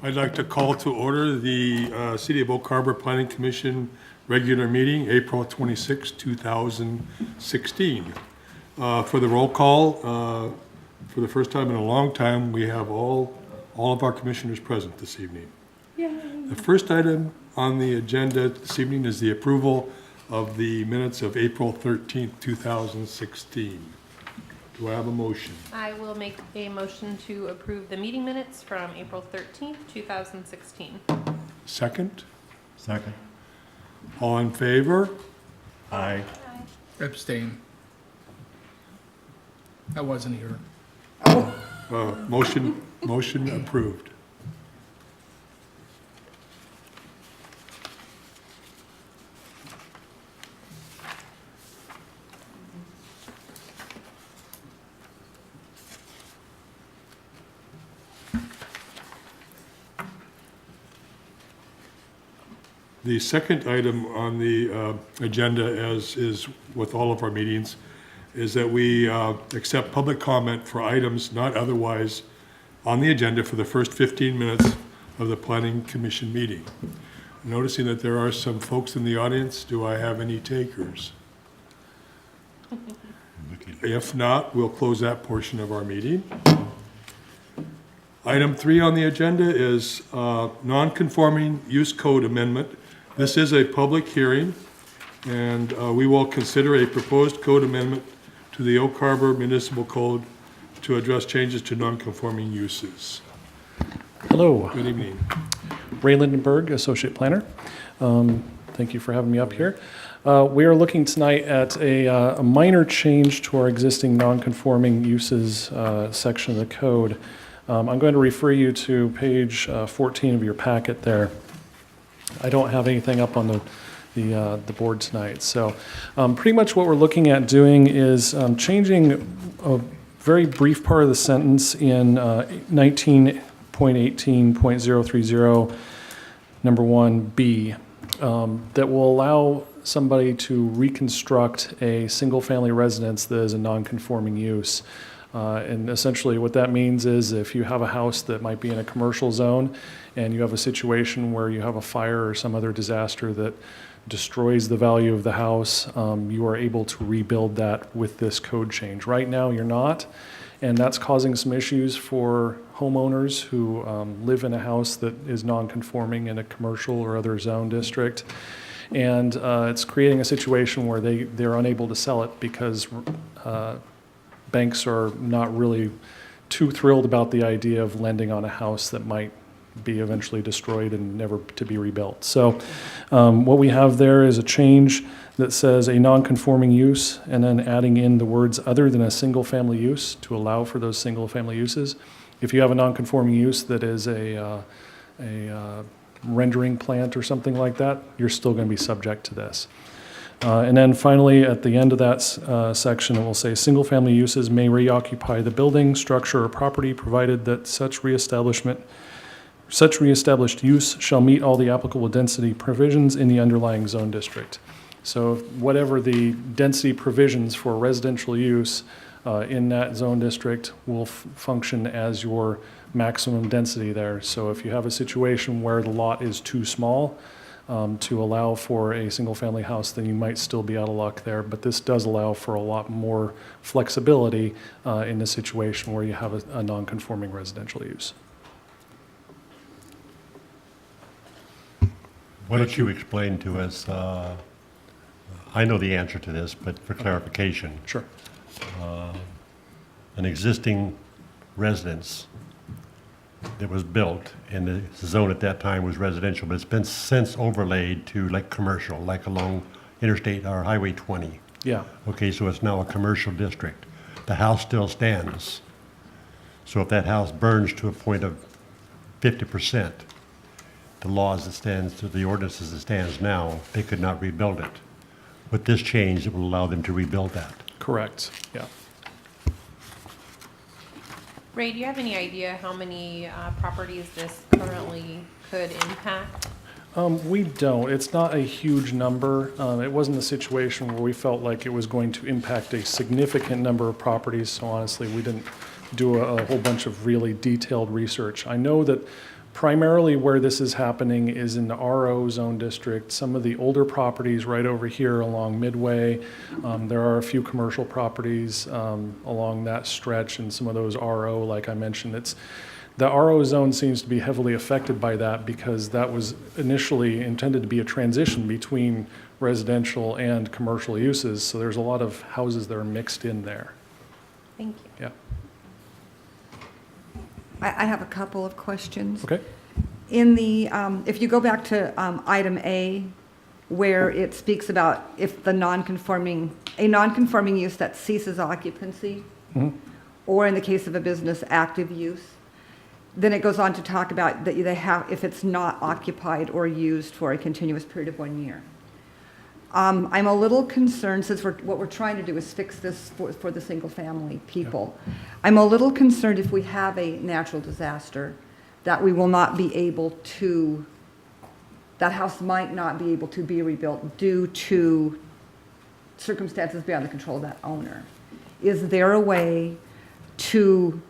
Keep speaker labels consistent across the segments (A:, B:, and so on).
A: I'd like to call to order the City of Oak Harbor Planning Commission regular meeting, April 26, 2016. For the roll call, for the first time in a long time, we have all of our commissioners present this evening. Yay. The first item on the agenda this evening is the approval of the minutes of April 13th, 2016. Do I have a motion?
B: I will make a motion to approve the meeting minutes from April 13th, 2016.
A: Second?
C: Second.
A: All in favor?
C: Aye.
D: Abstain. I wasn't here.
A: Motion approved. The second item on the agenda, as is with all of our meetings, is that we accept public comment for items not otherwise on the agenda for the first 15 minutes of the Planning Commission meeting. Noticing that there are some folks in the audience, do I have any takers? If not, we'll close that portion of our meeting. Item 3 on the agenda is non-conforming use code amendment. This is a public hearing, and we will consider a proposed code amendment to the Oak Harbor Municipal Code to address changes to non-conforming uses.
E: Hello.
A: Good evening.
E: Ray Lindenberg, Associate Planner. Thank you for having me up here. We are looking tonight at a minor change to our existing non-conforming uses section of the code. I'm going to refer you to page 14 of your packet there. I don't have anything up on the board tonight. So pretty much what we're looking at doing is changing a very brief part of the sentence in 19.18.030, number 1B, that will allow somebody to reconstruct a single-family residence that is a non-conforming use. And essentially what that means is if you have a house that might be in a commercial zone and you have a situation where you have a fire or some other disaster that destroys the value of the house, you are able to rebuild that with this code change. Right now you're not, and that's causing some issues for homeowners who live in a house that is non-conforming in a commercial or other zone district. And it's creating a situation where they're unable to sell it because banks are not really too thrilled about the idea of lending on a house that might be eventually destroyed and never to be rebuilt. So what we have there is a change that says a non-conforming use and then adding in the words other than a single family use to allow for those single family uses. If you have a non-conforming use that is a rendering plant or something like that, you're still going to be subject to this. And then finally, at the end of that section, it will say single-family uses may reoccupy the building, structure, or property, provided that such reestablished use shall meet all the applicable density provisions in the underlying zone district. So whatever the density provisions for residential use in that zone district will function as your maximum density there. So if you have a situation where the lot is too small, to allow for a single-family house, then you might still be out of luck there. But this does allow for a lot more flexibility in the situation where you have a non-conforming residential use.
C: Why don't you explain to us, I know the answer to this, but for clarification.
E: Sure.
C: An existing residence that was built, and the zone at that time was residential, but it's been since overlaid to like commercial, like along Interstate or Highway 20.
E: Yeah.
C: Okay, so it's now a commercial district. The house still stands. So if that house burns to a point of 50%, the laws that stands, to the ordinances that stands now, they could not rebuild it. With this change, it will allow them to rebuild that.
E: Correct. Yeah.
B: Ray, do you have any idea how many properties this currently could impact?
E: We don't. It's not a huge number. It wasn't a situation where we felt like it was going to impact a significant number of properties. So honestly, we didn't do a whole bunch of really detailed research. I know that Primarily where this is happening is in the RO zone district. Some of the older properties right over here along Midway. There are a few commercial properties along that stretch, and some of those RO, like I mentioned. The RO zone seems to be heavily affected by that because that was initially intended to be a transition between residential and commercial uses. So there's a lot of houses that are mixed in there.
B: Thank you.
E: Yeah.
F: I have a couple of questions.
E: Okay.
F: In the, if you go back to item A, where it speaks about if a non-conforming use that ceases occupancy, or in the case of a business, active use, then it goes on to talk about that they have, if it's not occupied or used for a continuous period of 1 year. I'm a little concerned, since what we're trying to do is fix this for the single-family people. Yeah. I'm a little concerned if we have a natural disaster, that we will not be able to, that house might not be able to be rebuilt due to circumstances beyond the control of that owner. Is there a way to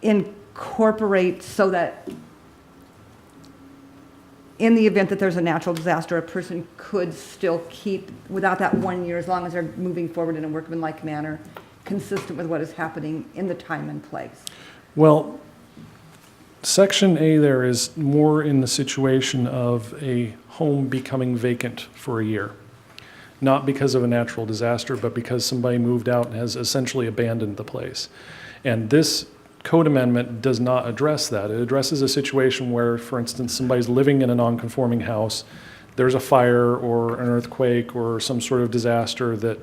F: incorporate so that in the event that there's a natural disaster, a person could still keep, without that 1 year, as long as they're moving forward in a workmanlike manner, consistent with what is happening in the time and place?
E: Well, Section A there is more in the situation of a home becoming vacant for a year. Not because of a natural disaster, but because somebody moved out and has essentially abandoned the place. And this code amendment does not address that. It addresses a situation where, for instance, somebody's living in a non-conforming house, there's a fire or an earthquake or some sort of disaster that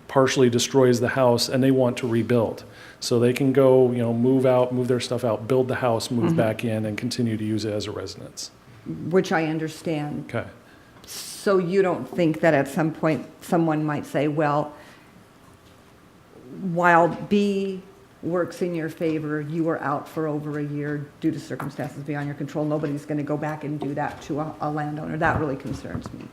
E: partially destroys the house, and they want to rebuild. So they can go, move out, move their stuff out, build the house, move back in, and continue to use it as a residence.
F: Which I understand.
E: Okay.
F: So you don't think that at some point someone might say, well, while B works in your favor, you were out for over a year due to circumstances beyond your control. Nobody's going to go back and do that to a landowner. That really concerns me.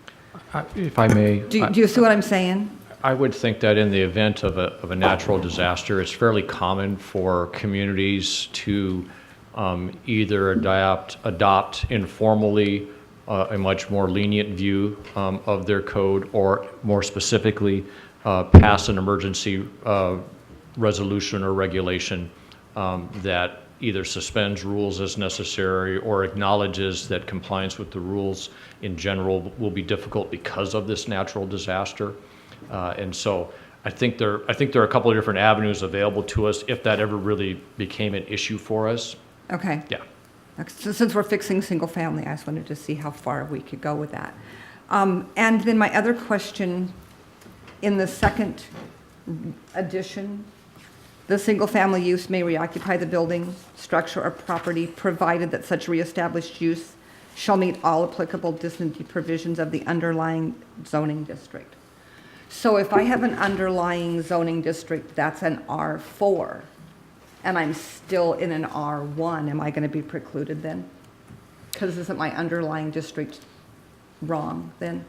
G: If I may.
F: Do you see what I'm saying?
G: I would think that in the event of a natural disaster, it's fairly common for communities to either adopt informally a much more lenient view of their code, or more specifically, pass an emergency resolution or regulation that either suspends rules as necessary or acknowledges that compliance with the rules in general will be difficult because of this natural disaster. And so I think there are a couple of different avenues available to us if that ever really became an issue for us.
F: Okay.
G: Yeah.
F: So since we're fixing single family, I just wanted to see how far we could go with that. And then my other question, in the second addition, the single family use may reoccupy the building, structure, or property, provided that such reestablished use shall meet all applicable dignity provisions of the underlying zoning district. So if I have an underlying zoning district that's an R4, and I'm still in an R1, am I going to be precluded then? Because isn't my underlying district wrong then?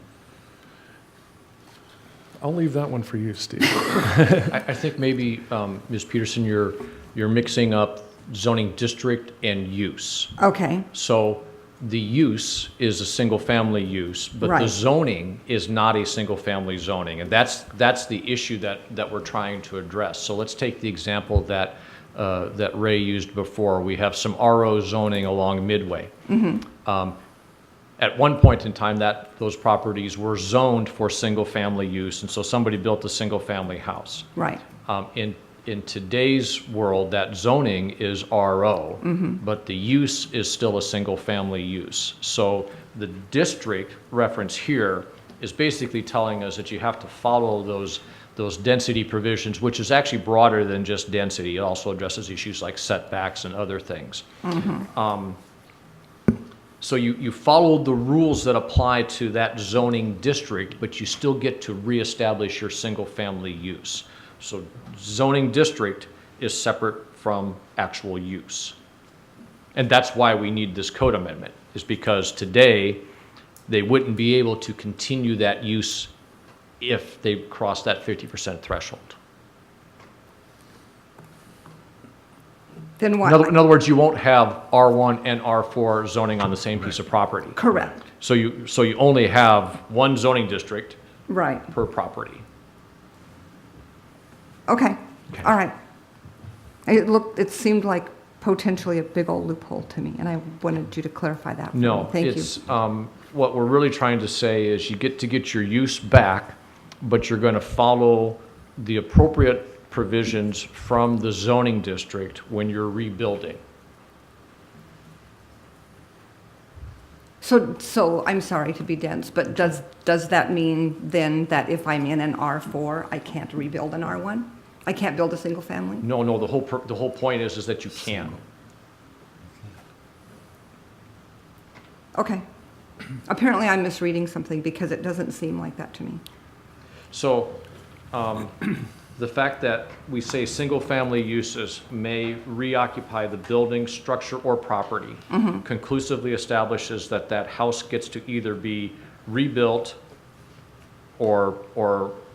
E: I'll leave that one for you, Steve.
G: I think maybe, Ms. Peterson, you're mixing up zoning district and use.
F: Okay,
G: So the use is a single-family use, but the
F: Right.
G: zoning is not a single-family zoning, and that's the issue that we're trying to address. So let's take the example that Ray used before. We have some RO zoning along Midway. At one point in time, those properties were zoned for single-family use, and so somebody built a single-family house.
F: right.
G: In today's world, that zoning is RO, but the use is still a single-family use. So the district reference here is basically telling us that you have to follow those density provisions, which is actually broader than just density. It also addresses issues like setbacks and other things. So you follow the rules that apply to that zoning district, but you still get to reestablish your single-family use. So zoning district is separate from actual use. And that's why we need this code amendment, is because today they wouldn't be able to continue that use if they cross that 50% threshold.
F: Then
G: In
F: what?
G: other words, you won't have R1 and R4 zoning on the same piece of property.
F: Correct,
G: So you only have one zoning district
F: right.
G: per property.
F: Okay,
G: Okay.
F: all right. It seemed like potentially a big old loophole to me, and I wanted you to clarify that for me.
G: No,
F: Thank you.
G: it's, what we're really trying to say is you get to get your use back, but you're going to follow the appropriate provisions from the zoning district when you're rebuilding.
F: So I'm sorry to be dense, but does that mean then that if I'm in an R4, I can't rebuild an R1? I can't build a single family?
G: No, the whole point is that you can.
F: Okay. Apparently I'm misreading something because it doesn't seem like that to me.
G: So, the fact that we say single-family uses may reoccupy the building, structure, or property conclusively establishes that that house gets to either be rebuilt or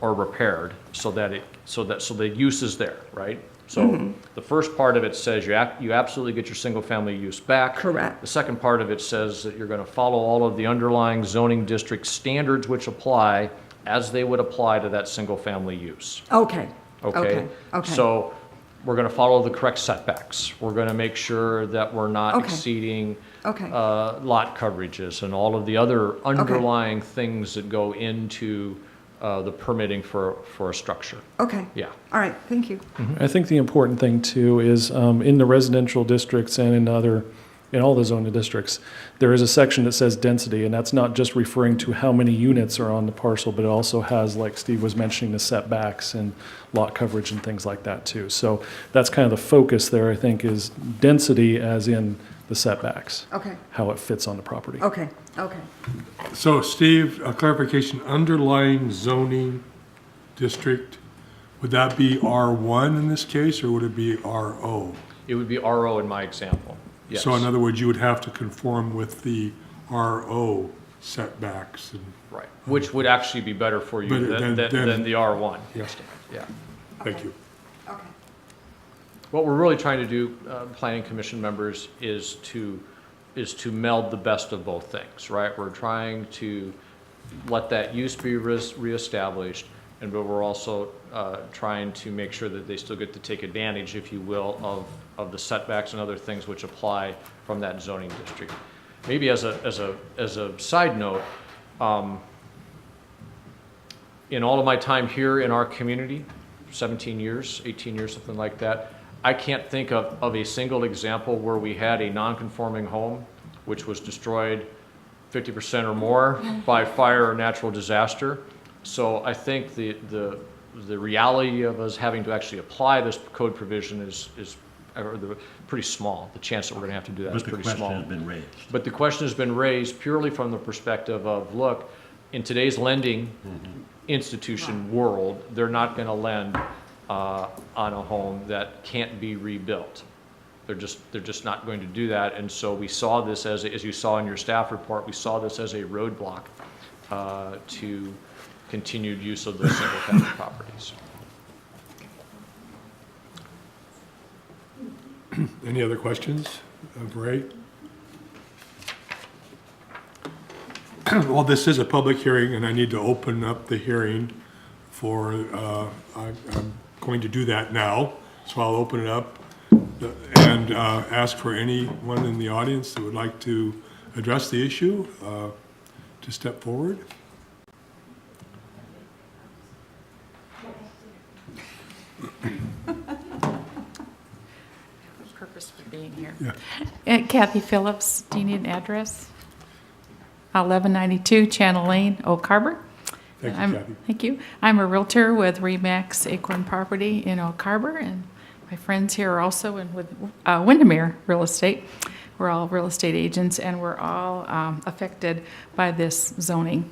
G: repaired so the use is there, right? So the first part of it says you absolutely get your single-family use back.
F: Correct.
G: The second part of it says that you're going to follow all of the underlying zoning district standards which apply as they would apply to that single-family use.
F: Okay.
G: Okay?
F: Okay.
G: So we're going to follow the correct setbacks. We're going to make sure that we're not
F: Okay.
G: exceeding
F: Okay.
G: lot coverages and all of the other underlying things that go into the permitting for a structure.
F: Okay.
G: Yeah.
F: All right, thank you.
E: I think the important thing too is in the residential districts and in all the zoning districts, there is a section that says density, and that's not just referring to how many units are on the parcel, but it also has, like Steve was mentioning, the setbacks and lot coverage and things like that too. So that's kind of the focus there, I think, is density as in the setbacks,
F: Okay.
E: how it fits on the property.
F: Okay. Okay.
A: So Steve, a clarification, underlying zoning district, would that be R1 in this case, or would it be RO?
G: It would be RO in my example. Yes.
A: So in other words, you would have to conform with the RO setbacks and,
G: Right, which would actually be better for you
A: But
G: than the R1.
A: yes,
G: Yeah.
A: thank you.
F: Okay.
G: What we're really trying to do, planning commission members, is to meld the best of both things, right? We're trying to let that use be reestablished, but we're also trying to make sure that they still get to take advantage, if you will, of the setbacks and other things which apply from that zoning district. Maybe as a side note, in all of my time here in our community, 17 years, 18 years, something like that, I can't think of a single example where we had a non-conforming home which was destroyed 50% or more by fire or natural disaster. So I think the reality of us having to actually apply this code provision is pretty small. The chance that we're going to have to do that is pretty small.
C: But the question has been raised.
G: But the question has been raised purely from the perspective of, look, in today's lending institution world, they're not going to lend on a home that can't be rebuilt. They're just not going to do that. And so we saw this as you saw in your staff report, we saw this as a roadblock to continued use of those single-family properties.
A: Any other questions of Ray? Well, this is a public hearing, and I need to open up the hearing for, I'm going to do that now, so I'll open it up and ask for anyone in the audience that would like to address the issue to step forward.
H: Purpose for being here.
A: Yeah.
H: Kathy Phillips, do you need an address? 1192 Channel Lane, Oak Harbor.
A: Thank you,
H: I'm-
A: Kathy.
H: Thank you. I'm a realtor with Remax Acorn Property in Oak Harbor, and my friends here are also with Windjammper Real Estate. We're all real estate agents, and we're all affected by this zoning.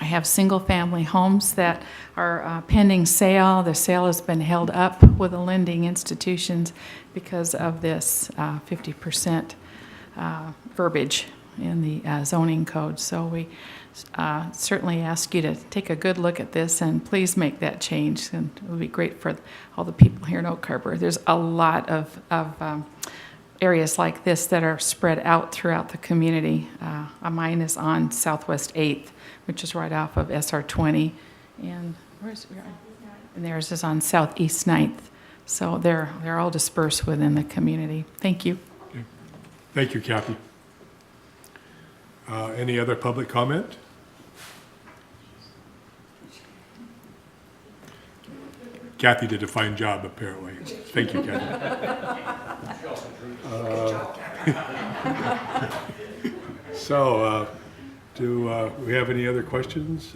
H: I have single-family homes that are pending sale. The sale has been held up with the lending institutions because of this 50% verbiage in the zoning code. So we certainly ask you to take a good look at this and please make that change. And it would be great for all the people here in Oak Harbor. There's a lot of areas like this that are spread out throughout the community. Mine is on Southwest 8th, which is right off of SR 20. And and theirs is on Southeast 9th. So they're all dispersed within the community. Thank you.
A: Okay. Thank you, Kathy. Any other public comment? Kathy did a fine job, apparently. Thank you, Kathy. So, do we have any other questions?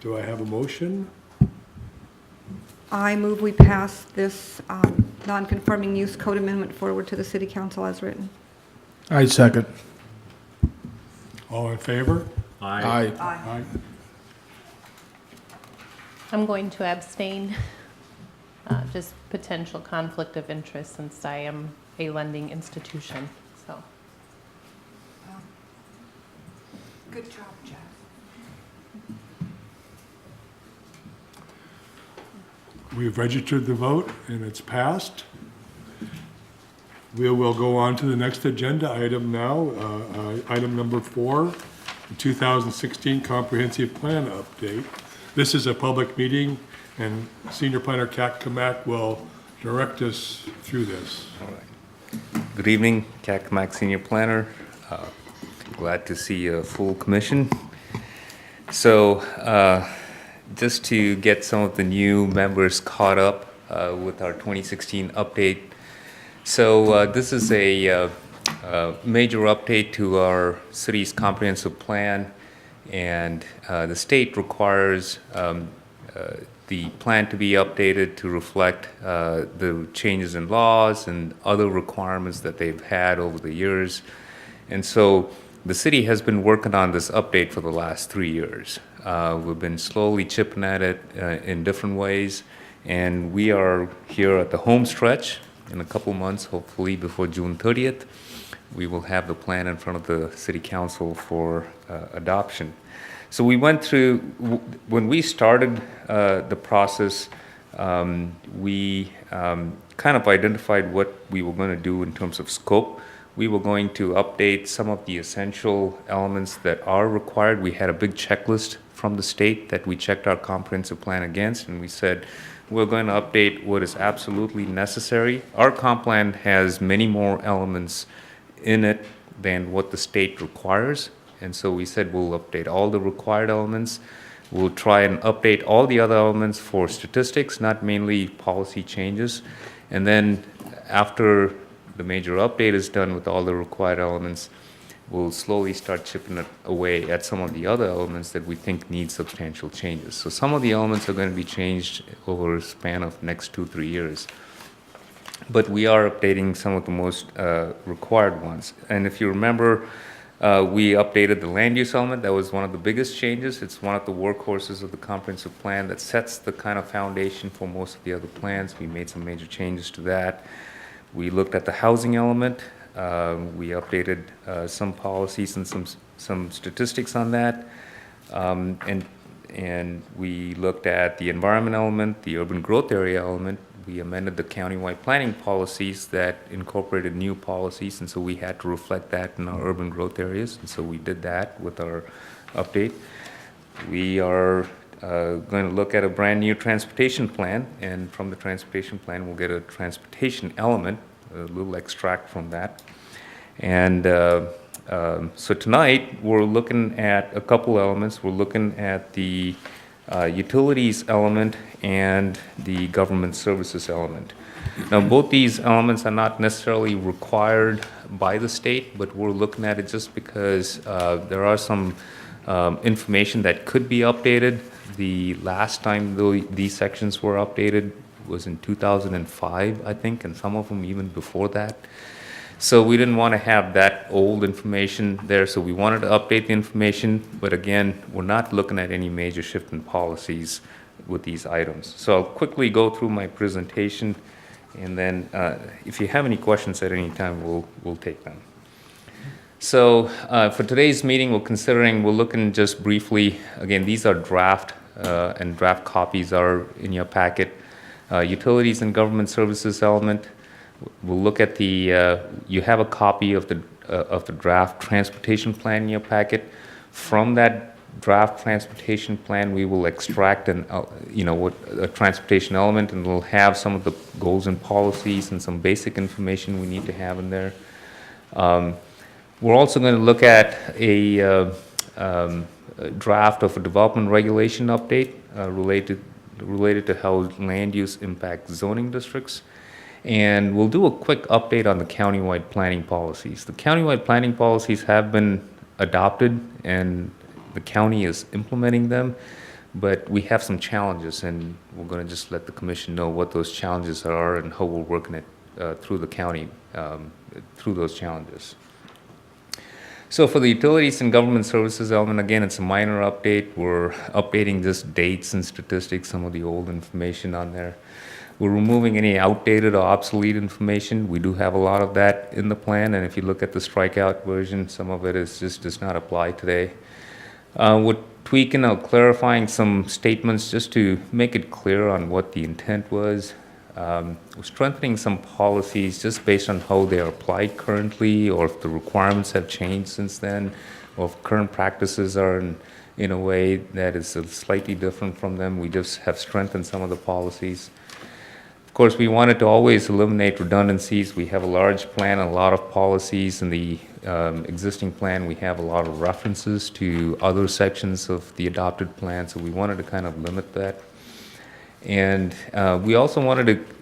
A: Do I have a motion?
F: I move we pass this non-conforming use code amendment forward to the city council as written.
D: I second.
A: All in favor?
D: Aye.
A: Aye.
B: I'm going to abstain. Just potential conflict of interest since I am a lending institution, so.
F: Good job, Jeff.
A: We've registered the vote and it's passed. We will go on to the next agenda item now, item number 4, the 2016 Comprehensive Plan Update. This is a public meeting and Senior Planner Kat Kamak will direct us through this.
I: All right. Good evening, Kamak Senior Planner. Glad to see a full commission. So just to get some of the new members caught up with our 2016 update. So this is a major update to our city's comprehensive plan, and the state requires the plan to be updated to reflect the changes in laws and other requirements that they've had over the years. And so the city has been working on this update for the last 3 years. We've been slowly chipping at it in different ways, and we are here at the home stretch. In a couple months, hopefully before June 30th, we will have the plan in front of the City Council for adoption. So we went through, when we started the process, we kind of identified what we were going to do in terms of scope. We were going to update some of the essential elements that are required. We had a big checklist from the state that we checked our comprehensive plan against, and we said, we're going to update what is absolutely necessary. Our comp plan has many more elements in it than what the state requires. And so we said we'll update all the required elements. We'll try and update all the other elements for statistics, not mainly policy changes. And then after the major update is done with all the required elements, we'll slowly start chipping away at some of the other elements that we think need substantial changes. So some of the elements are going to be changed over a span of next 2-3 years. But we are updating some of the most required ones. And if you remember, we updated the land use element. That was one of the biggest changes. It's one of the workhorses of the comprehensive plan that sets the kind of foundation for most of the other plans. We made some major changes to that. We looked at the housing element. We updated some policies and some statistics on that. And we looked at the environment element, the urban growth area element. We amended the countywide planning policies that incorporated new policies, and so we had to reflect that in our urban growth areas, and so we did that with our update. We are going to look at a brand new transportation plan, and from the transportation plan we'll get a transportation element, a little extract from that. And so tonight we're looking at a couple elements. We're looking at the utilities element and the government services element. Now both these elements are not necessarily required by the state, but we're looking at it just because there are some information that could be updated. The last time these sections were updated was in 2005, I think, and some of them even before that. So we didn't want to have that old information there, so we wanted to update the information, but again, we're not looking at any major shift in policies with these items. So I'll quickly go through my presentation, and then if you have any questions at any time, we'll take them. So for today's meeting, we're looking just briefly, again, these are draft, and draft copies are in your packet. Utilities and government services element, we'll look at the, you have a copy of the draft transportation plan in your packet. From that draft transportation plan, we will extract a transportation element, and we'll have some of the goals and policies and some basic information we need to have in there. We're also going to look at a draft of a development regulation update related to how land use impacts zoning districts. And we'll do a quick update on the countywide planning policies. The countywide planning policies have been adopted, and the county is implementing them, but we have some challenges, and we're going to just let the commission know what those challenges are and how we're working it through the county, through those challenges. So for the utilities and government services element, again, it's a minor update. We're updating just dates and statistics, some of the old information on there. We're removing any outdated or obsolete information. We do have a lot of that in the plan, and if you look at the strikeout version, some of it does not apply today. We're tweaking or clarifying some statements just to make it clear on what the intent was. We're strengthening some policies just based on how they are applied currently, or if the requirements have changed since then, or if current practices are in a way that is slightly different from them. We just have strengthened some of the policies. Of course, we wanted to always eliminate redundancies. We have a large plan, a lot of policies. In the existing plan, we have a lot of references to other sections of the adopted plan, so we wanted to kind of limit that. And we also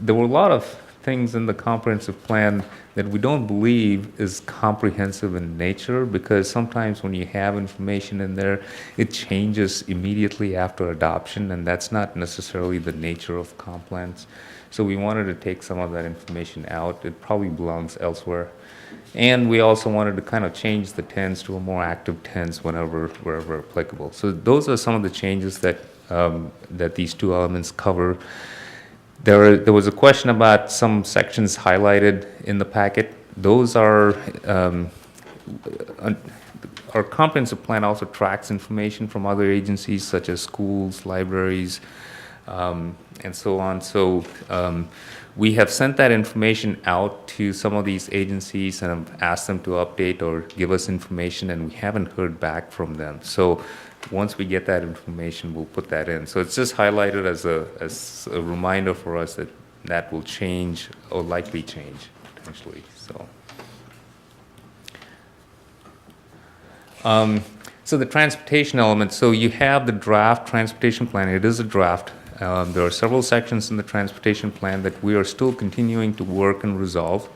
I: there were a lot of things in the comprehensive plan that we don't believe is comprehensive in nature, because sometimes when you have information in there, it changes immediately after adoption, and that's not necessarily the nature of comp plans. So we wanted to take some of that information out. It probably belongs elsewhere. And we also wanted to kind of change the tense to a more active tense wherever applicable. So those are some of the changes that these two elements cover. There was a question about some sections highlighted in the packet. Those are, our comprehensive plan also tracks information from other agencies such as schools, libraries, and so on. So we have sent that information out to some of these agencies and have asked them to update or give us information, and we haven't heard back from them. So once we get that information, we'll put that in. So it's just highlighted as a reminder for us that will change or likely change potentially. So the transportation element. So you have the draft transportation plan. It is a draft. There are several sections in the transportation plan that we are still continuing to work and resolve.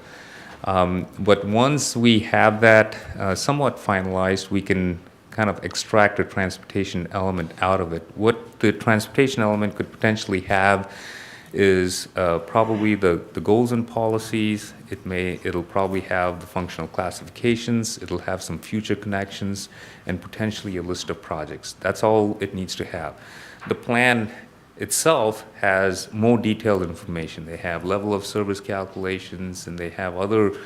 I: But once we have that somewhat finalized, we can kind of extract a transportation element out of it. What the transportation element could potentially have is probably the goals and policies. It'll probably have the functional classifications. It'll have some future connections and potentially a list of projects. That's all it needs to have. The plan itself has more detailed information. They have level of service calculations, and they have other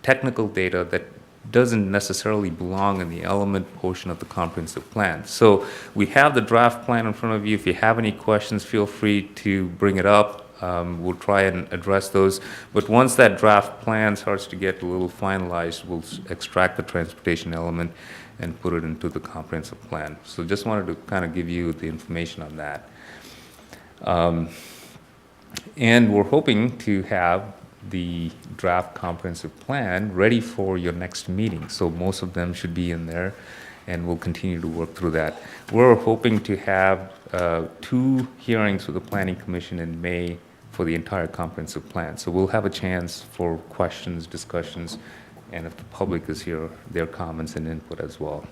I: technical data that doesn't necessarily belong in the element portion of the comprehensive plan. So we have the draft plan in front of you. If you have any questions, feel free to bring it up. We'll try and address those. But once that draft plan starts to get a little finalized, we'll extract the transportation element and put it into the comprehensive plan. So just wanted to kind of give you the information on that. And we're hoping to have the draft comprehensive plan ready for your next meeting. So most of them should be in there, and we'll continue to work through that. We're hoping to have 2 hearings with the Planning Commission in May for the entire comprehensive plan. So we'll have a chance for questions, discussions, and if the public is here, their comments and input as well.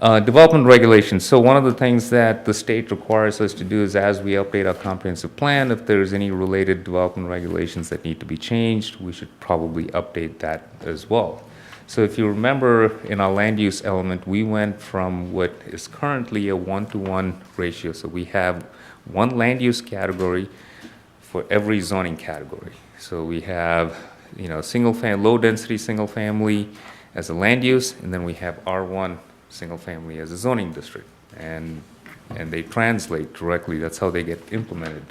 I: Development regulations. So one of the things that the state requires us to do is, as we update our comprehensive plan, if there's any related development regulations that need to be changed, we should probably update that as well. So if you remember, in our land use element, we went from what is currently a 1-to-1 ratio. So we have one land use category for every zoning category. So we have, low density single family, as a land use, and then we have R1 single family as a zoning district. And they translate directly, that's how they get implemented.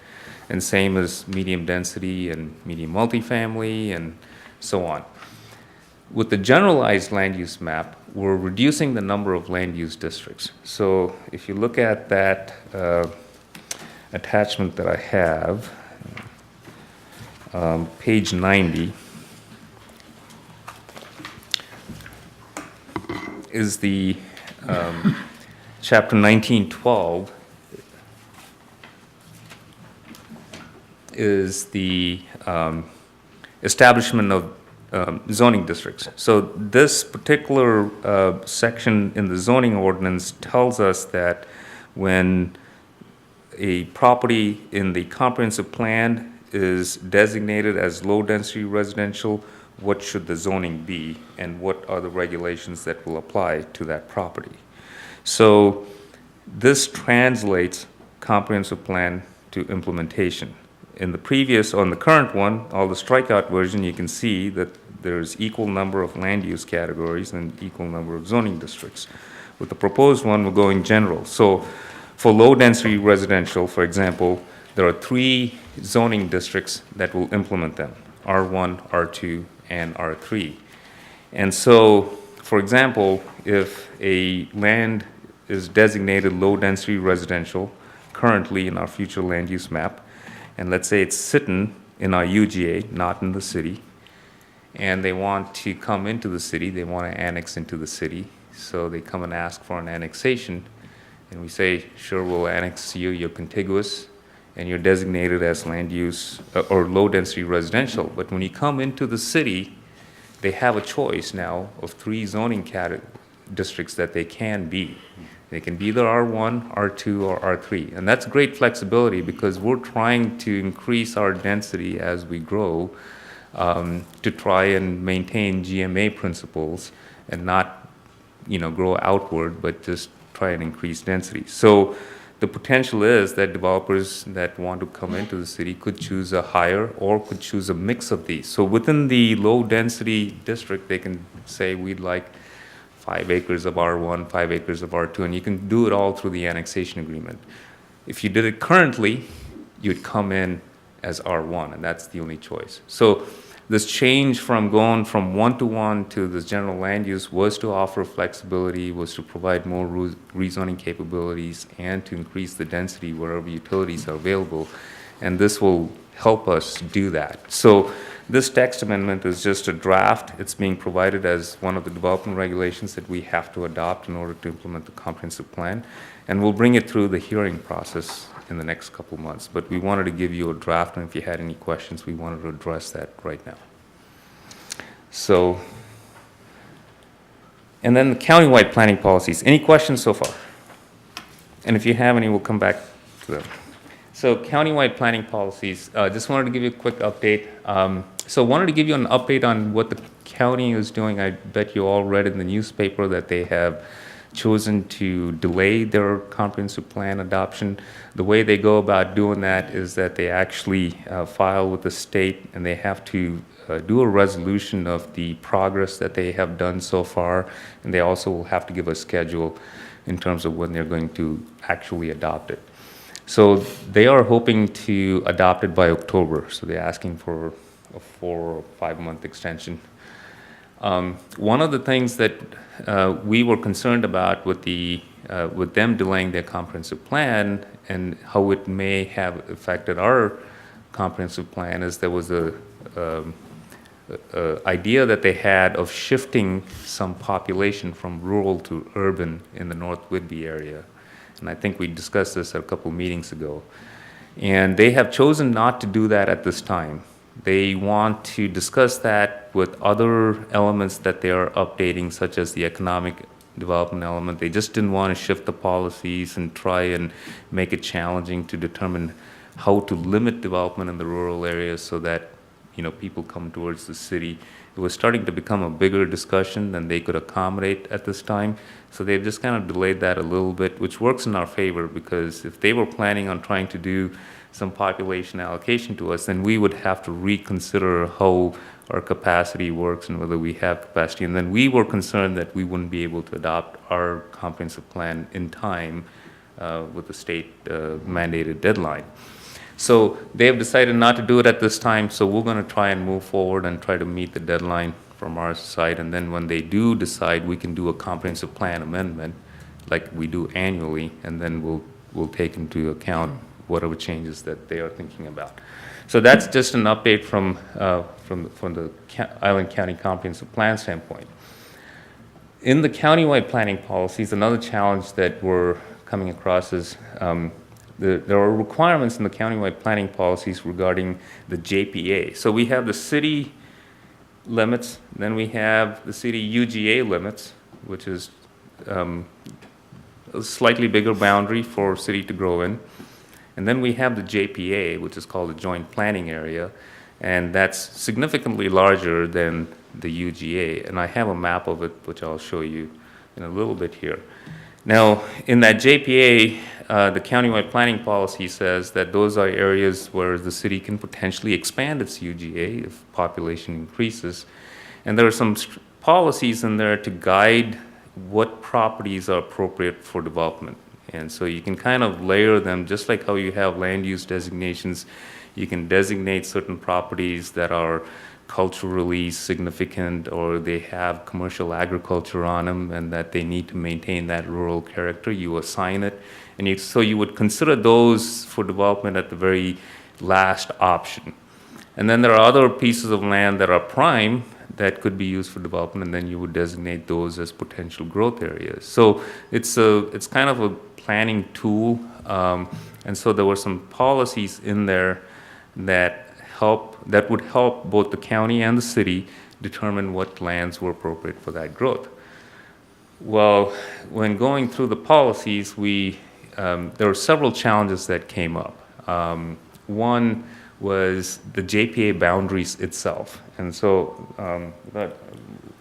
I: And same as medium density and medium multifamily and so on. With the generalized land use map, we're reducing the number of land use districts. So if you look at that attachment that I have, page 90, is the chapter 1912 is the establishment of zoning districts. So this particular section in the zoning ordinance tells us that when a property in the comprehensive plan is designated as low-density residential, what should the zoning be, and what are the regulations that will apply to that property? So this translates comprehensive plan to implementation. In the previous, on the current one, all the strikeout version, you can see that there's equal number of land use categories and equal number of zoning districts. With the proposed one, we're going general. So for low-density residential, for example, there are 3 zoning districts that will implement them, R1, R2, and R3. And so, for example, if a land is designated low-density residential, currently in our future land use map, and let's say it's sitting in our UGA, not in the city, and they want to come into the city, they want to annex into the city, so they come and ask for an annexation, and we say, sure, we'll annex you, you're contiguous, and you're designated as land use or low-density residential. But when you come into the city, they have a choice now of 3 zoning districts that they can be. They can be either R1, R2, or R3. And that's great flexibility because we're trying to increase our density as we grow to try and maintain GMA principles and not, grow outward, but just try and increase density. So the potential is that developers that want to come into the city could choose a higher or could choose a mix of these. So within the low density district, they can say we'd like 5 acres of R1, 5 acres of R2, and you can do it all through the annexation agreement. If you did it currently, you'd come in as R1, and that's the only choice. So this change from going from 1-to-1 to this general land use was to offer flexibility, was to provide more rezoning capabilities, and to increase the density wherever utilities are available. And this will help us do that. So this text amendment is just a draft. It's being provided as one of the development regulations that we have to adopt in order to implement the comprehensive plan. And we'll bring it through the hearing process in the next couple months. But we wanted to give you a draft, and if you had any questions, we wanted to address that right now. So, and then the countywide planning policies. Any questions so far? And if you have any, we'll come back to them. So countywide planning policies, just wanted to give you a quick update. So wanted to give you an update on what the county is doing. I bet you all read in the newspaper that they have chosen to delay their comprehensive plan adoption. The way they go about doing that is that they actually file with the state, and they have to do a resolution of the progress that they have done so far, and they also will have to give a schedule in terms of when they're going to actually adopt it. So they are hoping to adopt it by October, so they're asking for a 4 or 5 month extension. One of the things that we were concerned about with them delaying their comprehensive plan and how it may have affected our comprehensive plan is there was a idea that they had of shifting some population from rural to urban in the North Whidbey area. And I think we discussed this a couple meetings ago. And they have chosen not to do that at this time. They want to discuss that with other elements that they are updating, such as the economic development element. They just didn't want to shift the policies and try and make it challenging to determine how to limit development in the rural areas so that people come towards the city. It was starting to become a bigger discussion than they could accommodate at this time. So they've just kind of delayed that a little bit, which works in our favor, because if they were planning on trying to do some population allocation to us, then we would have to reconsider how our capacity works and whether we have capacity. And then we were concerned that we wouldn't be able to adopt our comprehensive plan in time with the state mandated deadline. So they have decided not to do it at this time, so we're going to try and move forward and try to meet the deadline from our side. And then when they do decide, we can do a comprehensive plan amendment like we do annually, and then we'll take into account whatever changes that they are thinking about. So that's just an update from the Island County Comprehensive Plan standpoint. In the countywide planning policies, another challenge that we're coming across is there are requirements in the countywide planning policies regarding the JPA. So we have the city limits, then we have the city UGA limits, which is a slightly bigger boundary for city to grow in. And then we have the JPA, which is called the Joint Planning Area, and that's significantly larger than the UGA. And I have a map of it, which I'll show you in a little bit here. Now, in that JPA, the countywide planning policy says that those are areas where the city can potentially expand its UGA if population increases. And there are some policies in there to guide what properties are appropriate for development. And so you can kind of layer them, just like how you have land use designations. You can designate certain properties that are culturally significant, or they have commercial agriculture on them and that they need to maintain that rural character. You assign it. And so you would consider those for development at the very last option. And then there are other pieces of land that are prime that could be used for development, and then you would designate those as potential growth areas. So it's kind of a planning tool, and so there were some policies in there that would help both the county and the city determine what lands were appropriate for that growth. Well, when going through the policies, there were several challenges that came up. One was the JPA boundaries itself, and so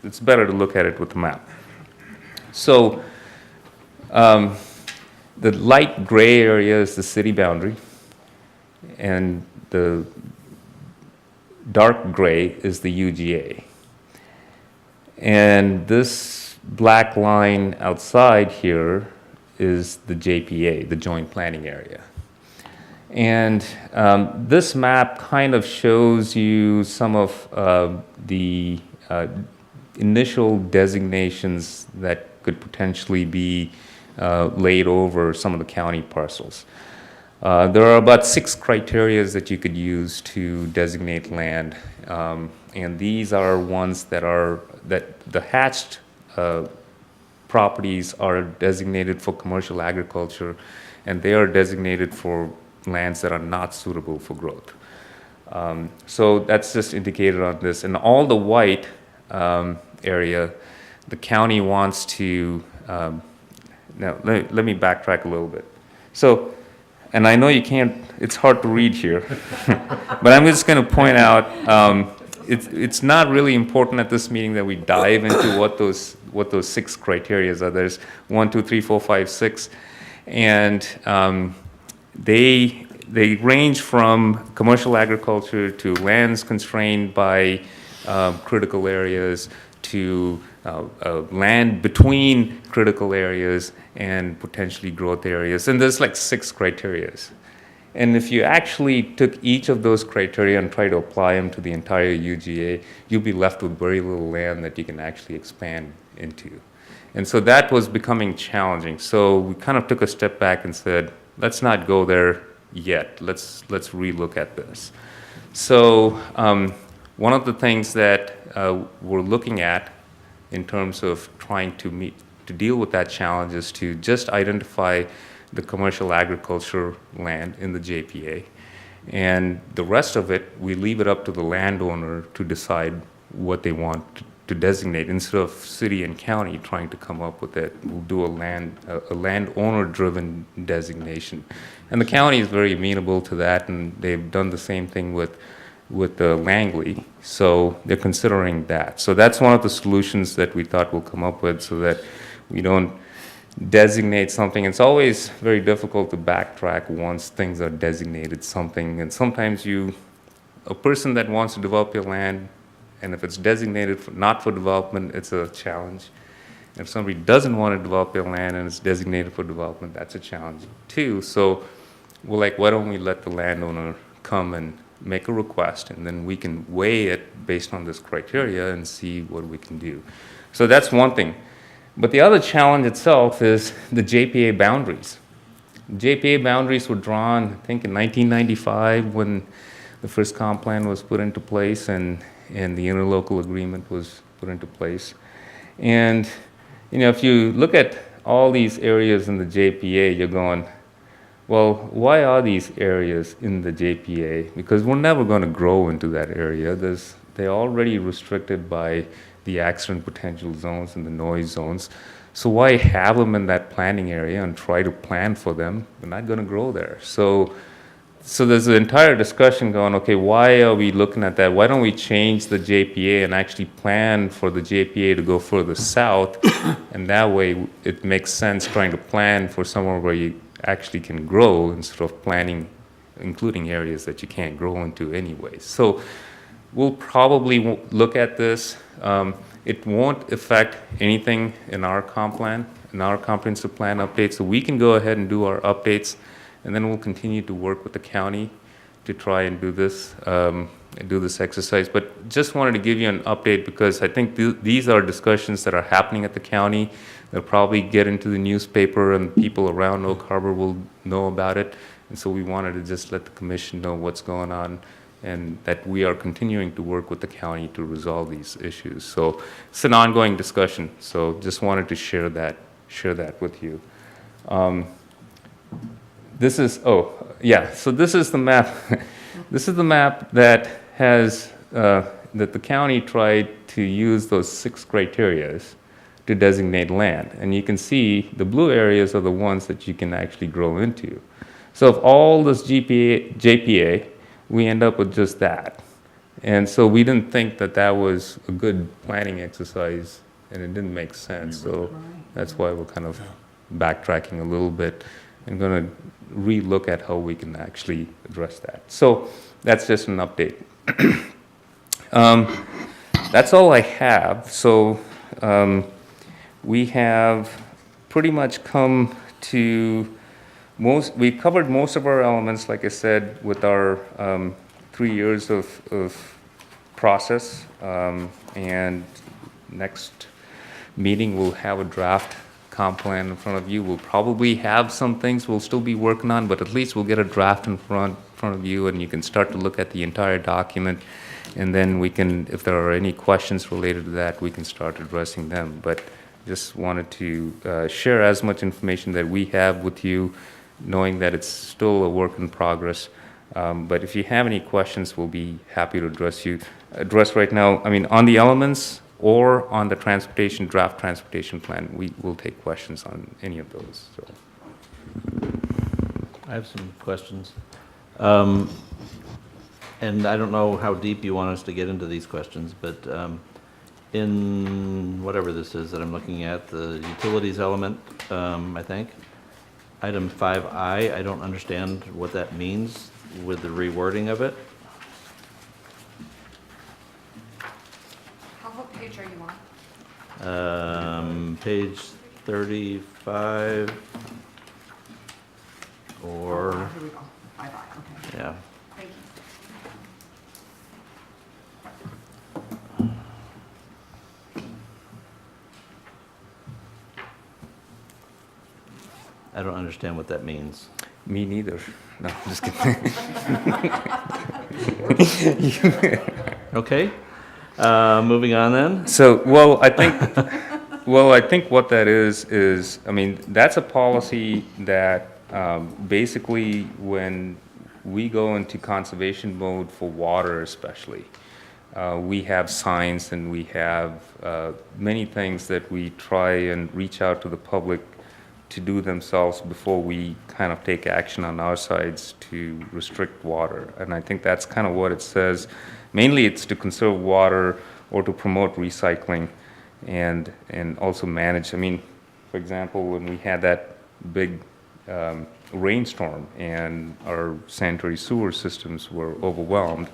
I: it's better to look at it with the map. So the light gray area is the city boundary, and the dark gray is the UGA. And this black line outside here is the JPA, the Joint Planning Area. And this map kind of shows you some of the initial designations that could potentially be laid over some of the county parcels. There are about 6 criteria that you could use to designate land, and these are ones that the hatched properties are designated for commercial agriculture, and they are designated for lands that are not suitable for growth. So that's just indicated on this. And all the white area, the county wants to, now let me backtrack a little bit. So, and I know you can't, it's hard to read here, but I'm just going to point out, it's not really important at this meeting that we dive into what those 6 criteria are. There's 1, 2, 3, 4, 5, 6, and they range from commercial agriculture to lands constrained by critical areas to land between critical areas and potentially growth areas. And there's like 6 criteria. And if you actually took each of those criteria and tried to apply them to the entire UGA, you'll be left with very little land that you can actually expand into. And so that was becoming challenging. So we kind of took a step back and said, let's not go there yet. Let's relook at this. So one of the things that we're looking at in terms of trying to deal with that challenge is to just identify the commercial agriculture land in the JPA. And the rest of it, we leave it up to the landowner to decide what they want to designate. Instead of city and county trying to come up with it, we'll do a landowner-driven designation. And the county is very amenable to that, and they've done the same thing with the Langley. So they're considering that. So that's one of the solutions that we thought we'll come up with, so that we don't designate something. It's always very difficult to backtrack once things are designated something. And sometimes a person that wants to develop your land, and if it's designated not for development, it's a challenge. If somebody doesn't want to develop their land and it's designated for development, that's a challenge too. So we're like, why don't we let the landowner come and make a request, and then we can weigh it based on this criteria and see what we can do. So that's one thing. But the other challenge itself is the JPA boundaries. JPA boundaries were drawn, I think, in 1995 when the first comp plan was put into place and the interlocal agreement was put into place. And if you look at all these areas in the JPA, you're going, well, why are these areas in the JPA? Because we're never going to grow into that area. They're already restricted by the accident potential zones and the noise zones. So why have them in that planning area and try to plan for them? They're not going to grow there. So there's an entire discussion going, okay, why are we looking at that? Why don't we change the JPA and actually plan for the JPA to go further south? And that way it makes sense trying to plan for somewhere where you actually can grow instead of planning, including areas that you can't grow into anyway. So we'll probably look at this. It won't affect anything in our comp plan, in our comprehensive plan update. So we can go ahead and do our updates, and then we'll continue to work with the county to try and do this exercise. But just wanted to give you an update because I think these are discussions that are happening at the county. They'll probably get into the newspaper and people around Oak Harbor will know about it. And so we wanted to just let the commission know what's going on and that we are continuing to work with the county to resolve these issues. So it's an ongoing discussion. So just wanted to share that with you. This is the map. This is the map that has, that the county tried to use those 6 criterias to designate land. And you can see the blue areas are the ones that you can actually grow into. So if all this JPA, we end up with just that. And so we didn't think that that was a good planning exercise, and it didn't make sense. So that's why we're kind of backtracking a little bit and going to re-look at how we can actually address that. So that's just an update. That's all I have. So we have pretty much come to we covered most of our elements, like I said, with our 3 years of process. And next meeting, we'll have a draft comp plan in front of you. We'll probably have some things we'll still be working on, but at least we'll get a draft in front of you, and you can start to look at the entire document. And then we can, if there are any questions related to that, we can start addressing them. But just wanted to share as much information that we have with you, knowing that it's still a work in progress. But if you have any questions, we'll be happy to address right now. I mean, on the elements or on the draft transportation plan, we will take questions on any of those. So.
J: I have some questions. And I don't know how deep you want us to get into these questions, but in whatever this is that I'm looking at, the utilities element, I think, item 5I, I don't understand what that means with the rewording of it.
F: What page are you on?
J: Page 35 or,
F: Here we go. Okay.
J: yeah.
F: Thank you.
J: I don't understand what that means.
I: Me neither. No, I'm just kidding.
J: Okay, moving on then.
I: So, I think what that is, I mean, that's a policy that basically when we go into conservation mode for water especially, we have signs and we have many things that we try and reach out to the public to do themselves before we kind of take action on our sides to restrict water. And I think that's kind of what it says. Mainly it's to conserve water or to promote recycling and also manage. I mean, For example, when we had that big rainstorm and our sanitary sewer systems were overwhelmed,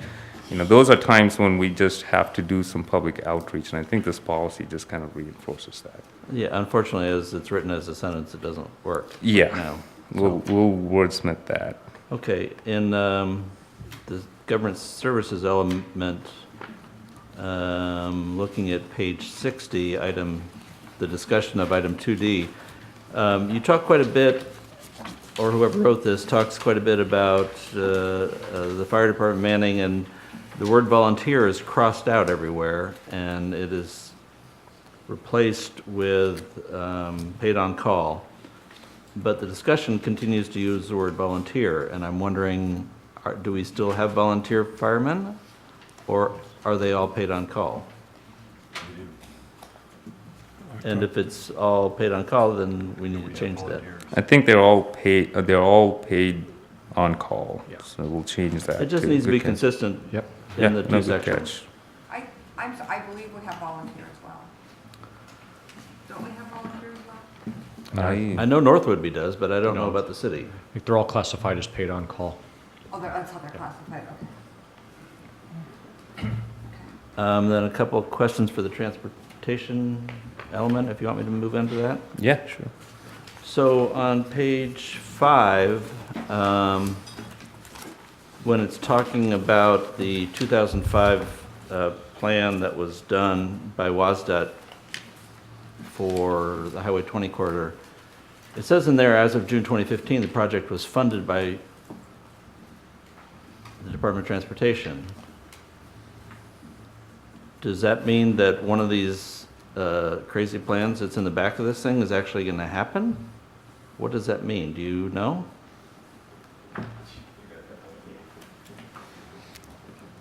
I: those are times when we just have to do some public outreach, and I think this policy just kind of reinforces that.
J: Yeah, unfortunately, as it's written as a sentence, it doesn't work.
I: Yeah.
J: No.
I: We'll wordsmith that.
J: Okay, in the government services element, looking at page 60, the discussion of item 2D, you talk quite a bit, or whoever wrote this talks quite a bit about the fire department manning, and the word volunteer is crossed out everywhere, and it is replaced with paid on call. But the discussion continues to use the word volunteer, and I'm wondering, do we still have volunteer firemen, or are they all paid on call? And if it's all paid on call, then we need to change that.
I: I think they're all paid on call, so we'll change that.
J: It just needs to be
I: Good catch.
J: consistent
A: Yep.
J: in the
I: no,
J: two
I: good
J: sections.
I: catch.
F: I believe we have volunteer as well. Don't we have volunteer as well?
J: I know Northwoodby does, but I don't know about the city.
G: I think they're all classified as paid on call.
F: Oh, that's how they're classified, okay.
J: Then a couple of questions for the transportation element, if you want me to move into that.
I: Yeah, sure.
J: So on page 5, when it's talking about the 2005 plan that was done by WASDOT for the Highway 20 corridor, it says in there, as of June 2015, the project was funded by the Department of Transportation. Does that mean that one of these crazy plans that's in the back of this thing is actually going to happen? What does that mean? Do you know?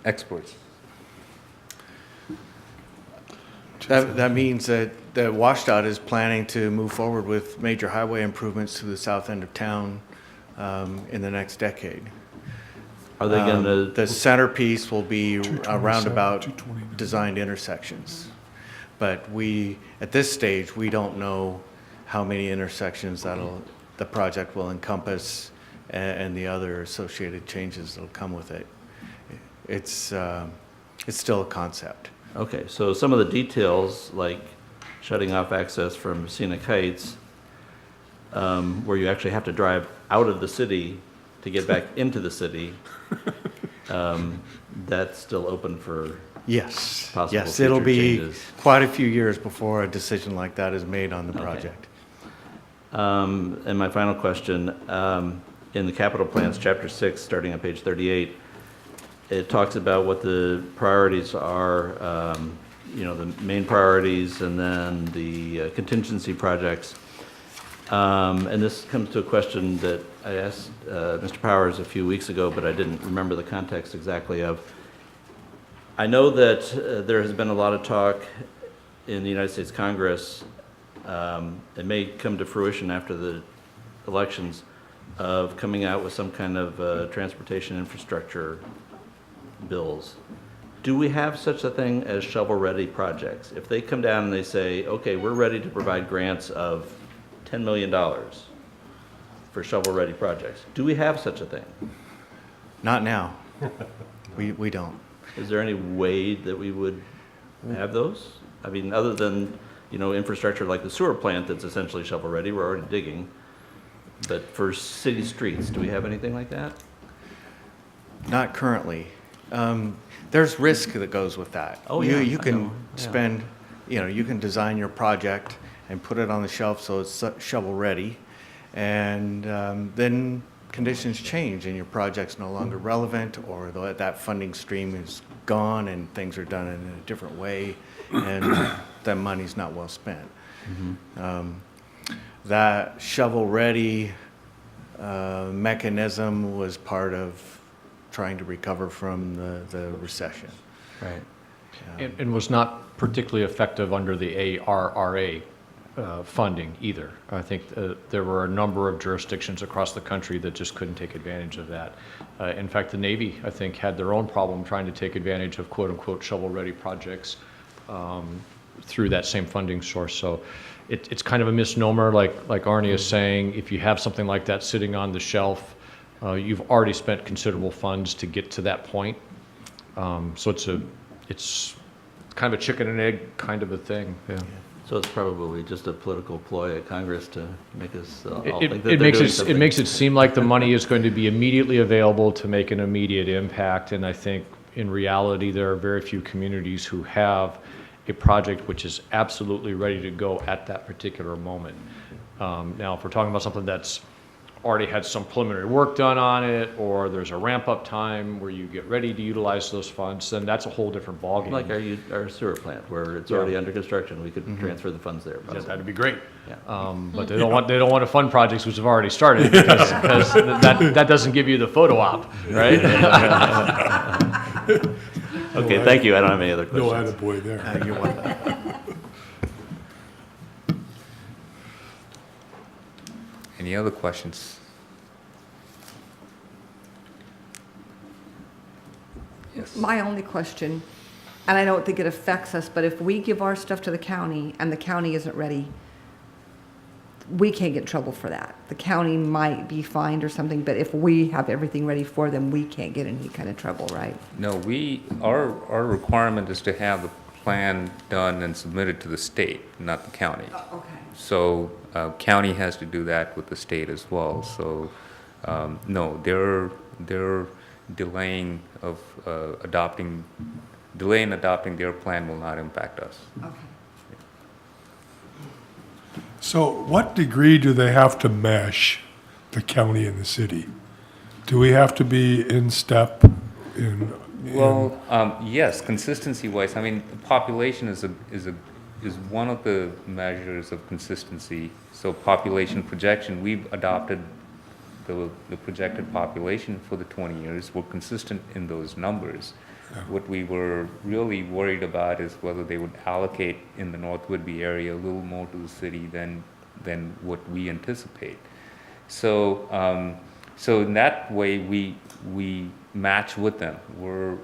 I: Experts.
K: That means that WashDOT is planning to move forward with major highway improvements to the south end of town in the next decade.
J: Are they going to?
K: The centerpiece will be roundabout designed intersections. But at this stage, we don't know how many intersections the project will encompass and the other associated changes that'll come with it. It's still a concept.
J: Okay, so some of the details, like shutting off access from Scenic Heights, where you actually have to drive out of the city to get back into the city, that's still open for
K: Yes,
J: possible
K: yes, it'll
J: future
K: be
J: changes.
K: quite a few years before a decision like that is made on the
J: Okay.
K: project.
J: And my final question, in the capital plans, chapter 6, starting on page 38, it talks about what the priorities are, the main priorities and then the contingency projects. And this comes to a question that I asked Mr. Powers a few weeks ago, but I didn't remember the context exactly of. I know that there has been a lot of talk in the United States Congress, it may come to fruition after the elections, of coming out with some kind of transportation infrastructure bills. Do we have such a thing as shovel-ready projects? If they come down and they say, okay, we're ready to provide grants of $10 million for shovel-ready projects, do we have such a thing?
K: Not now. We don't.
J: Is there any way that we would have those? I mean, other than, infrastructure like the sewer plant that's essentially shovel-ready, we're already digging. But for city streets, do we have anything like that?
K: Not currently. There's risk that goes with that.
J: Oh, yeah,
K: You
J: I
K: can
J: know, yeah.
K: spend, you can design your project and put it on the shelf so it's shovel-ready. And then conditions change and your project's no longer relevant, or that funding stream is gone and things are done in a different way, and that money's not well spent. That shovel-ready mechanism was part of trying to recover from the recession.
J: Right.
G: And was not particularly effective under the ARRA funding either. I think there were a number of jurisdictions across the country that just couldn't take advantage of that. In fact, the Navy, I think, had their own problem trying to take advantage of quote-unquote shovel-ready projects through that same funding source. So it's kind of a misnomer, like Arnie is saying. If you have something like that sitting on the shelf, you've already spent considerable funds to get to that point. So it's kind of a chicken and egg kind of a thing. Yeah.
J: So it's probably just a political ploy at Congress to make us all think that
G: It
J: they're
G: makes
J: doing
G: it
J: something.
G: makes it seem like the money is going to be immediately available to make an immediate impact, and I think in reality there are very few communities who have a project which is absolutely ready to go at that particular moment. Now, if we're talking about something that's already had some preliminary work done on it, or there's a ramp-up time where you get ready to utilize those funds, then that's a whole different ballgame.
J: Like our sewer plant, where it's already under construction, we could transfer the funds there.
G: Yeah,
J: possibly.
G: that'd be great.
J: Yeah.
G: But they don't want to fund projects which have already started because that doesn't give you the photo op, right?
J: Okay, thank you. I don't have any other
A: No
J: questions.
A: attaboy there.
K: You want that?
I: Any other questions? Yes.
F: My only question, and I don't think it affects us, but if we give our stuff to the county and the county isn't ready, we can't get in trouble for that. The county might be fined or something, but if we have everything ready for them, we can't get in any kind of trouble, right?
I: No, our requirement is to have the plan done and submitted to the state, not the county.
F: Okay.
I: So county has to do that with the state as well. So no, their delaying of adopting their plan will not impact us.
F: Okay.
A: So what degree do they have to mesh, the county and the city? Do we have to be in step in?
I: Well, yes, consistency-wise, I mean, the population is one of the measures of consistency. So population projection, we've adopted the projected population for the 20 years. We're consistent in those numbers. What we were really worried about is whether they would allocate in the North Whitby area a little more to the city than what we anticipate. So so in that way, we match with them. We're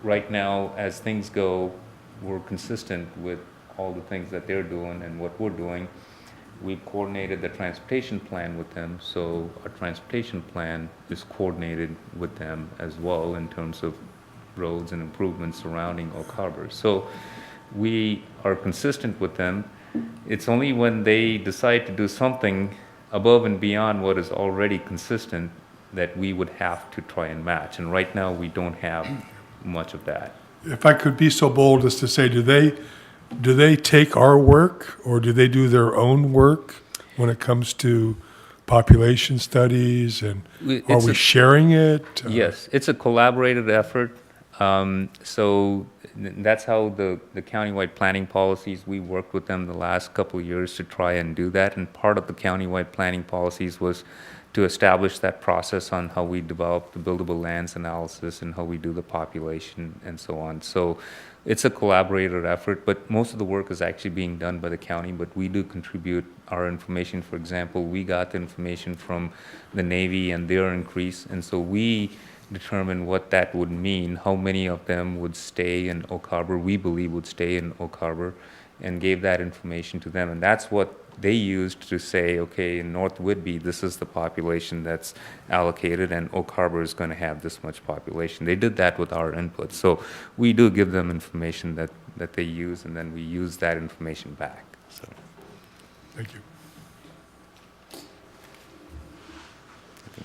I: right now, as things go, we're consistent with all the things that they're doing and what we're doing. We've coordinated the transportation plan with them, so our transportation plan is coordinated with them as well in terms of roads and improvements surrounding Oak Harbor. So we are consistent with them. It's only when they decide to do something above and beyond what is already consistent that we would have to try and match. And right now, we don't have much of that.
A: If I could be so bold as to say, do they take our work or do they do their own work when it comes to population studies, and are we sharing it?
I: Yes, it's a collaborative effort. So that's how the countywide planning policies, we worked with them the last couple of years to try and do that. And part of the countywide planning policies was to establish that process on how we develop the buildable lands analysis and how we do the population and so on. So it's a collaborative effort, but most of the work is actually being done by the county, but we do contribute our information. For example, we got the information from the Navy and their increase, and so we determine what that would mean, how many of them would stay in Oak Harbor, we believe would stay in Oak Harbor, and gave that information to them. And that's what they used to say, okay, in North Whitby, this is the population that's allocated, and Oak Harbor is going to have this much population. They did that with our input. So we do give them information that they use, and then we use that information back. So,
A: Thank you.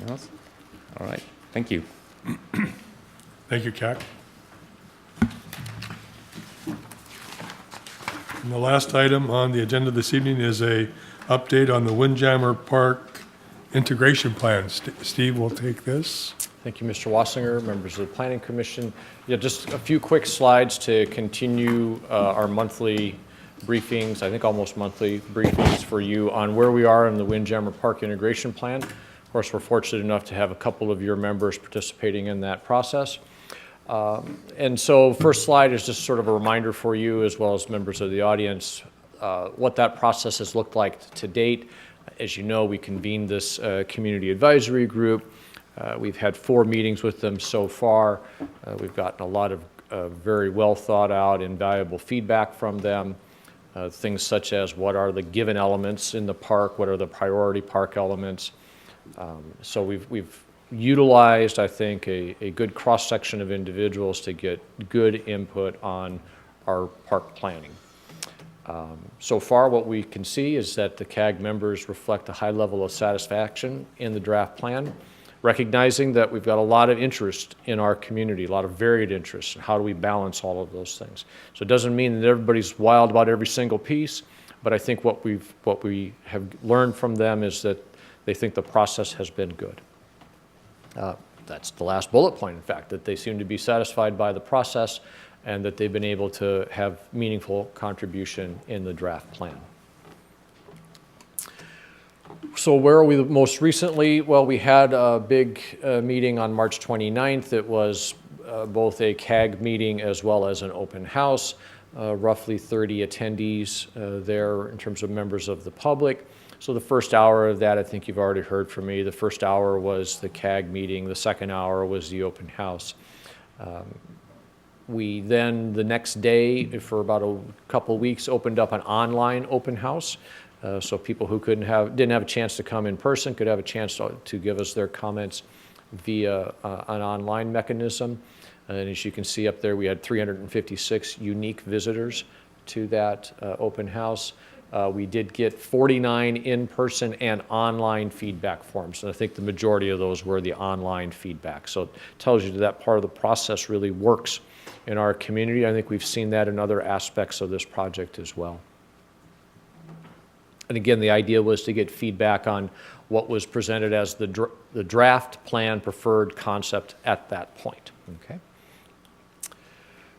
I: anything else? All right, thank you.
A: Thank you, Kak. And the last item on the agenda this evening is a update on the Windjammer Park integration plan. Steve will take this.
G: Thank you, Mr. Wassinger, members of the Planning Commission. Yeah, just a few quick slides to continue our monthly briefings, I think almost monthly briefings for you on where we are in the Windjammer Park integration plan. Of course, we're fortunate enough to have a couple of your members participating in that process. And so first slide is just sort of a reminder for you, as well as members of the audience, what that process has looked like to date. As you know, we convened this community advisory group. We've had 4 meetings with them so far. We've gotten a lot of very well thought out and valuable feedback from them. Things such as what are the given elements in the park, what are the priority park elements. So we've utilized, I think, a good cross-section of individuals to get good input on our park planning. So far, what we can see is that the CAG members reflect a high level of satisfaction in the draft plan, recognizing that we've got a lot of interest in our community, a lot of varied interests, and how do we balance all of those things. So it doesn't mean that everybody's wild about every single piece, but I think what we have learned from them is that they think the process has been good. That's the last bullet point, in fact, that they seem to be satisfied by the process and that they've been able to have meaningful contribution in the draft plan. So where are we most recently? Well, we had a big meeting on March 29th. It was both a CAG meeting as well as an open house. Roughly 30 attendees there in terms of members of the public. So the first hour of that, I think you've already heard from me. The first hour was the CAG meeting. The second hour was the open house. We then, the next day, for about a couple weeks, opened up an online open house. So people who didn't have a chance to come in person could have a chance to give us their comments via an online mechanism. And as you can see up there, we had 356 unique visitors to that open house. We did get 49 in-person and online feedback forms, and I think the majority of those were the online feedback. So it tells you that part of the process really works in our community. I think we've seen that in other aspects of this project as well. And again, the idea was to get feedback on what was presented as the draft plan preferred concept at that point. Okay.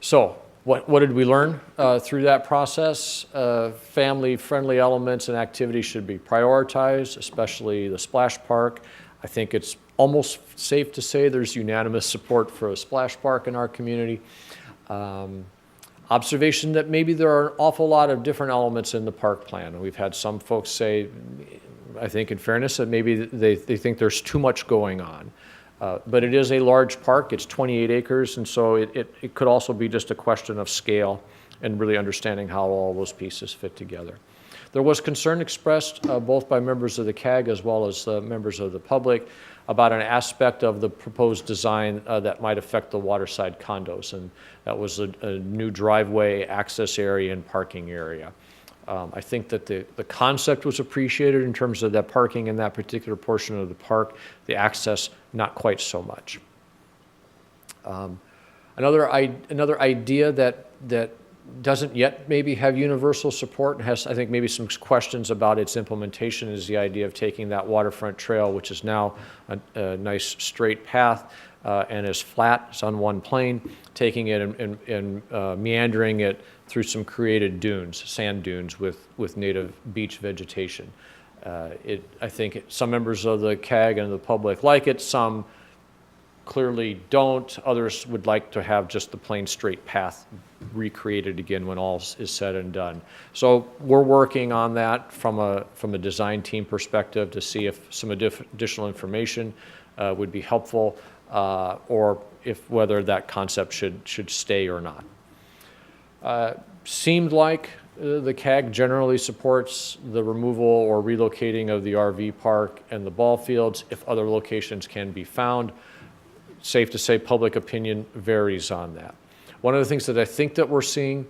G: So what did we learn through that process? Family-friendly elements and activities should be prioritized, especially the splash park. I think it's almost safe to say there's unanimous support for a splash park in our community. Observation that maybe there are an awful lot of different elements in the park plan. And we've had some folks say, I think in fairness, that maybe they think there's too much going on. But it is a large park, it's 28 acres, and so it could also be just a question of scale and really understanding how all those pieces fit together. There was concern expressed both by members of the CAG as well as members of the public about an aspect of the proposed design that might affect the waterside condos, and that was a new driveway access area and parking area. I think that the concept was appreciated in terms of that parking in that particular portion of the park, the access not quite so much. Another idea that doesn't yet maybe have universal support and has, I think, maybe some questions about its implementation is the idea of taking that waterfront trail, which is now a nice straight path and is flat, it's on one plane, taking it and meandering it through some created dunes, sand dunes with native beach vegetation. I think some members of the CAG and the public like it, some clearly don't. Others would like to have just the plain straight path recreated again when all is said and done. So we're working on that from a design team perspective to see if some additional information would be helpful or whether that concept should stay or not. Seemed like the CAG generally supports the removal or relocating of the RV park and the ball fields if other locations can be found. Safe to say public opinion varies on that. One of the things that I think that we're seeing,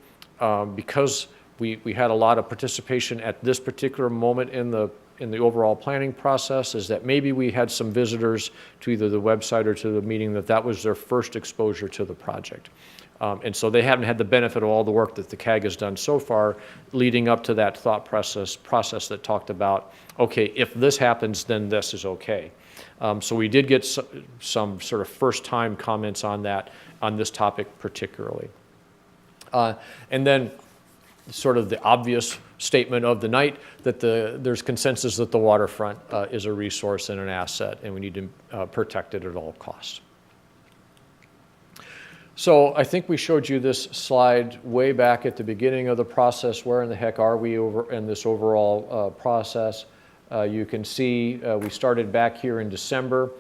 G: because we had a lot of participation at this particular moment in the overall planning process, is that maybe we had some visitors to either the website or to the meeting that was their first exposure to the project. And so they haven't had the benefit of all the work that the CAG has done so far leading up to that thought process that talked about, okay, if this happens, then this is okay. So we did get some sort of first-time comments on this topic particularly. And then sort of the obvious statement of the night that there's consensus that the waterfront is a resource and an asset, and we need to protect it at all costs. So I think we showed you this slide way back at the beginning of the process. Where in the heck are we in this overall process? You can see we started back here in December.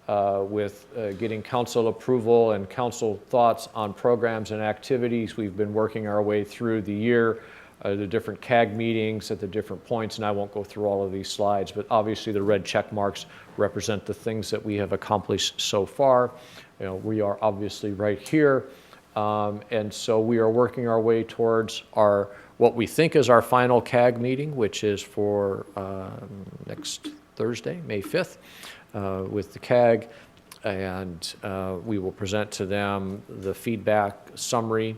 G: with getting council approval and council thoughts on programs and activities. We've been working our way through the year, the different CAG meetings at the different points, and I won't go through all of these slides, but obviously the red check marks represent the things that we have accomplished so far. You know, we are obviously right here, and so we are working our way towards what we think is our final CAG meeting, which is for next Thursday, May 5th, with the CAG, and we will present to them the feedback summary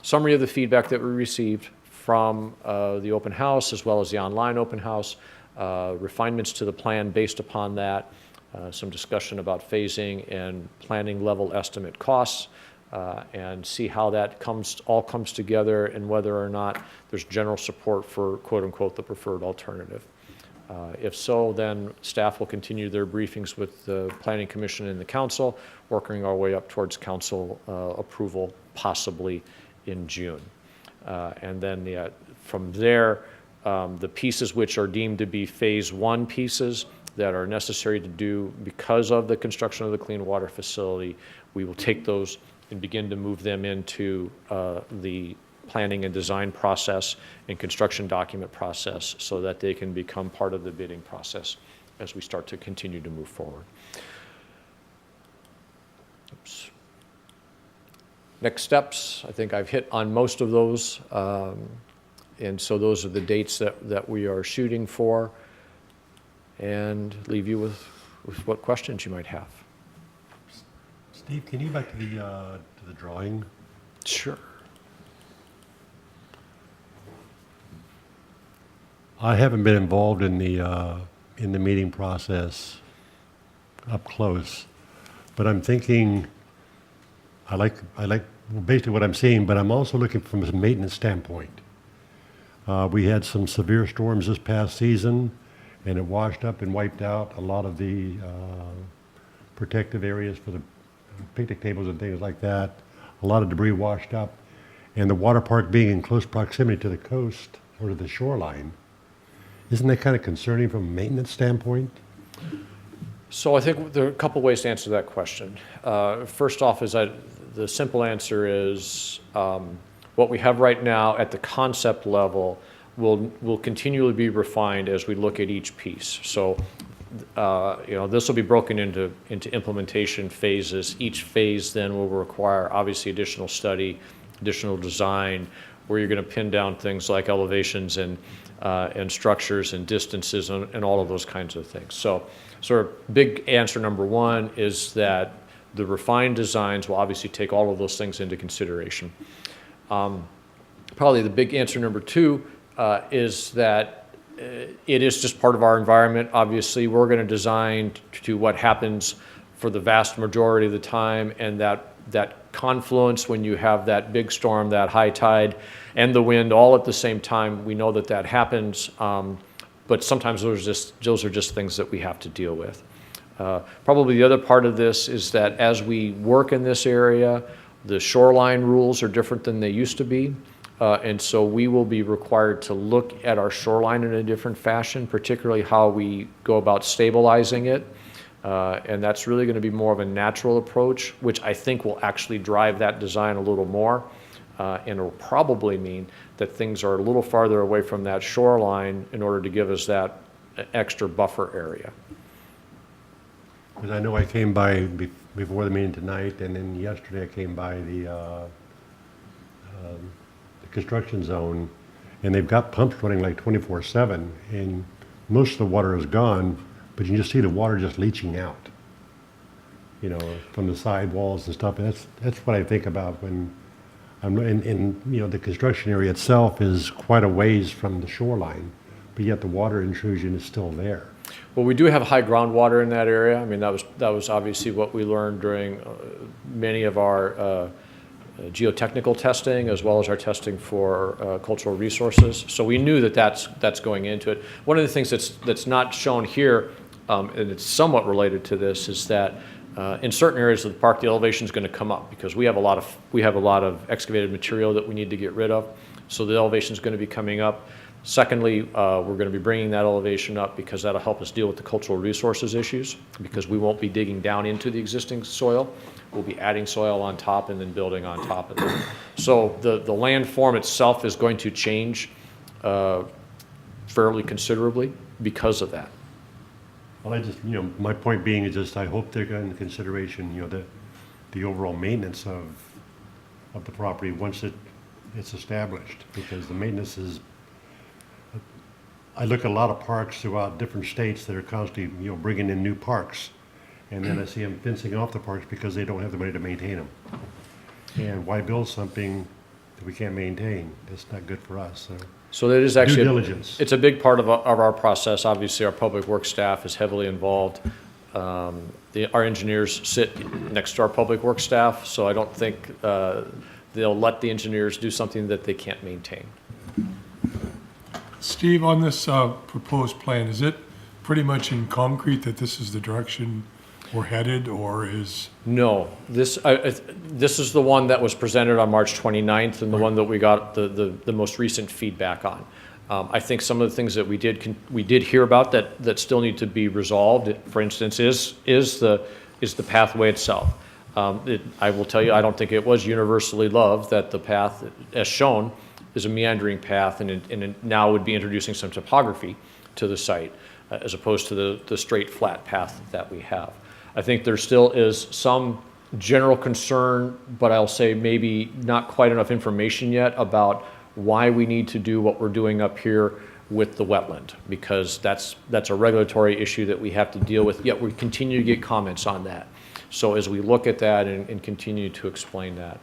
G: of the feedback that we received from the open house as well as the online open house, refinements to the plan based upon that, some discussion about phasing and planning level estimate costs, and see how that all comes together and whether or not there's general support for quote unquote the preferred alternative. If so, then staff will continue their briefings with the Planning Commission and the council, working our way up towards council approval possibly in June. And then from there, the pieces which are deemed to be phase 1 pieces that are necessary to do because of the construction of the clean water facility, we will take those and begin to move them into the planning and design process and construction document process so that they can become part of the bidding process as we start to continue to move forward. Oops. Next steps, I think I've hit on most of those, and so those are the dates that we are shooting for, and leave you with what questions you might have.
C: Steve, can you go back to the drawing?
G: Sure.
C: I haven't been involved in the meeting process up close, but I'm thinking I like basically what I'm seeing, but I'm also looking from a maintenance standpoint. We had some severe storms this past season, and it washed up and wiped out a lot of the protective areas for the picnic tables and things like that. A lot of debris washed up, and the water park being in close proximity to the coast or to the shoreline, isn't that kind of concerning from a maintenance standpoint?
G: So I think there are a couple ways to answer that question. First off, the simple answer is what we have right now at the concept level will continually be refined as we look at each piece. So this will be broken into implementation phases. Each phase then will require obviously additional study, additional design, where you're going to pin down things like elevations and structures and distances and all of those kinds of things. So sort of big answer number one is that the refined designs will obviously take all of those things into consideration. Probably the big answer number two is that it is just part of our environment. Obviously, we're going to design to what happens for the vast majority of the time, and that confluence when you have that big storm, that high tide, and the wind all at the same time, we know that happens, but sometimes those are just things that we have to deal with. Probably the other part of this is that as we work in this area, the shoreline rules are different than they used to be, and so we will be required to look at our shoreline in a different fashion, particularly how we go about stabilizing it. And that's really going to be more of a natural approach, which I think will actually drive that design a little more. And it will probably mean that things are a little farther away from that shoreline in order to give us that extra buffer area.
C: Because I know I came by before the meeting tonight, and then yesterday I came by the construction zone, and they've got pumps running like 24/7, and most of the water is gone, but you can just see the water just leaching out, from the sidewalls and stuff. And that's what I think about when I'm in the construction area itself is quite a ways from the shoreline, but yet the water intrusion is still there.
G: Well, we do have high groundwater in that area. I mean, that was obviously what we learned during many of our geotechnical testing, as well as our testing for cultural resources. So we knew that's going into it. One of the things that's not shown here, and it's somewhat related to this, is that in certain areas of the park, the elevation is going to come up because we have a lot of excavated material that we need to get rid of. So the elevation is going to be coming up. Secondly, we're going to be bringing that elevation up because that'll help us deal with the cultural resources issues, because we won't be digging down into the existing soil. We'll be adding soil on top and then building on top of it. So the landform itself is going to change fairly considerably because of that.
C: Well, I just, my point being is just, I hope they're going into consideration, the overall maintenance of the property once it's established, because the maintenance is, I look at a lot of parks throughout different states that are constantly, bringing in new parks. And then I see them fencing off the parks because they don't have the money to maintain them. And why build something that we can't maintain? That's not good for us, so.
G: So that is actually,
C: Due diligence.
G: It's a big part of our process. Obviously, our public works staff is heavily involved. Our engineers sit next to our public works staff, so I don't think they'll let the engineers do something that they can't maintain.
A: Steve, on this proposed plan, is it pretty much in concrete that this is the direction we're headed, or is?
G: No, this is the one that was presented on March 29th and the one that we got the most recent feedback on. I think some of the things that we did hear about that still need to be resolved, for instance, is the pathway itself. I will tell you, I don't think it was universally loved that the path, as shown, is a meandering path, and it now would be introducing some topography to the site, as opposed to the straight, flat path that we have. I think there still is some general concern, but I'll say maybe not quite enough information yet about why we need to do what we're doing up here with the wetland, because that's a regulatory issue that we have to deal with, yet we continue to get comments on that. So as we look at that and continue to explain that,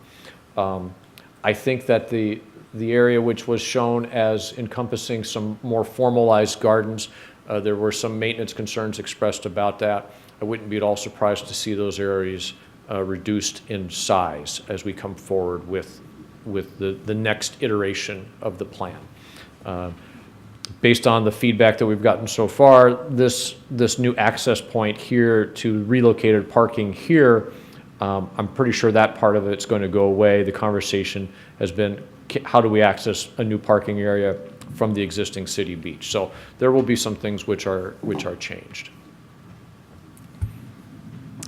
G: I think that the area which was shown as encompassing some more formalized gardens, there were some maintenance concerns expressed about that. I wouldn't be at all surprised to see those areas reduced in size as we come forward with the next iteration of the plan. Based on the feedback that we've gotten so far, this new access point here to relocated parking here, I'm pretty sure that part of it's going to go away. The conversation has been, how do we access a new parking area from the existing city beach? So there will be some things which are changed.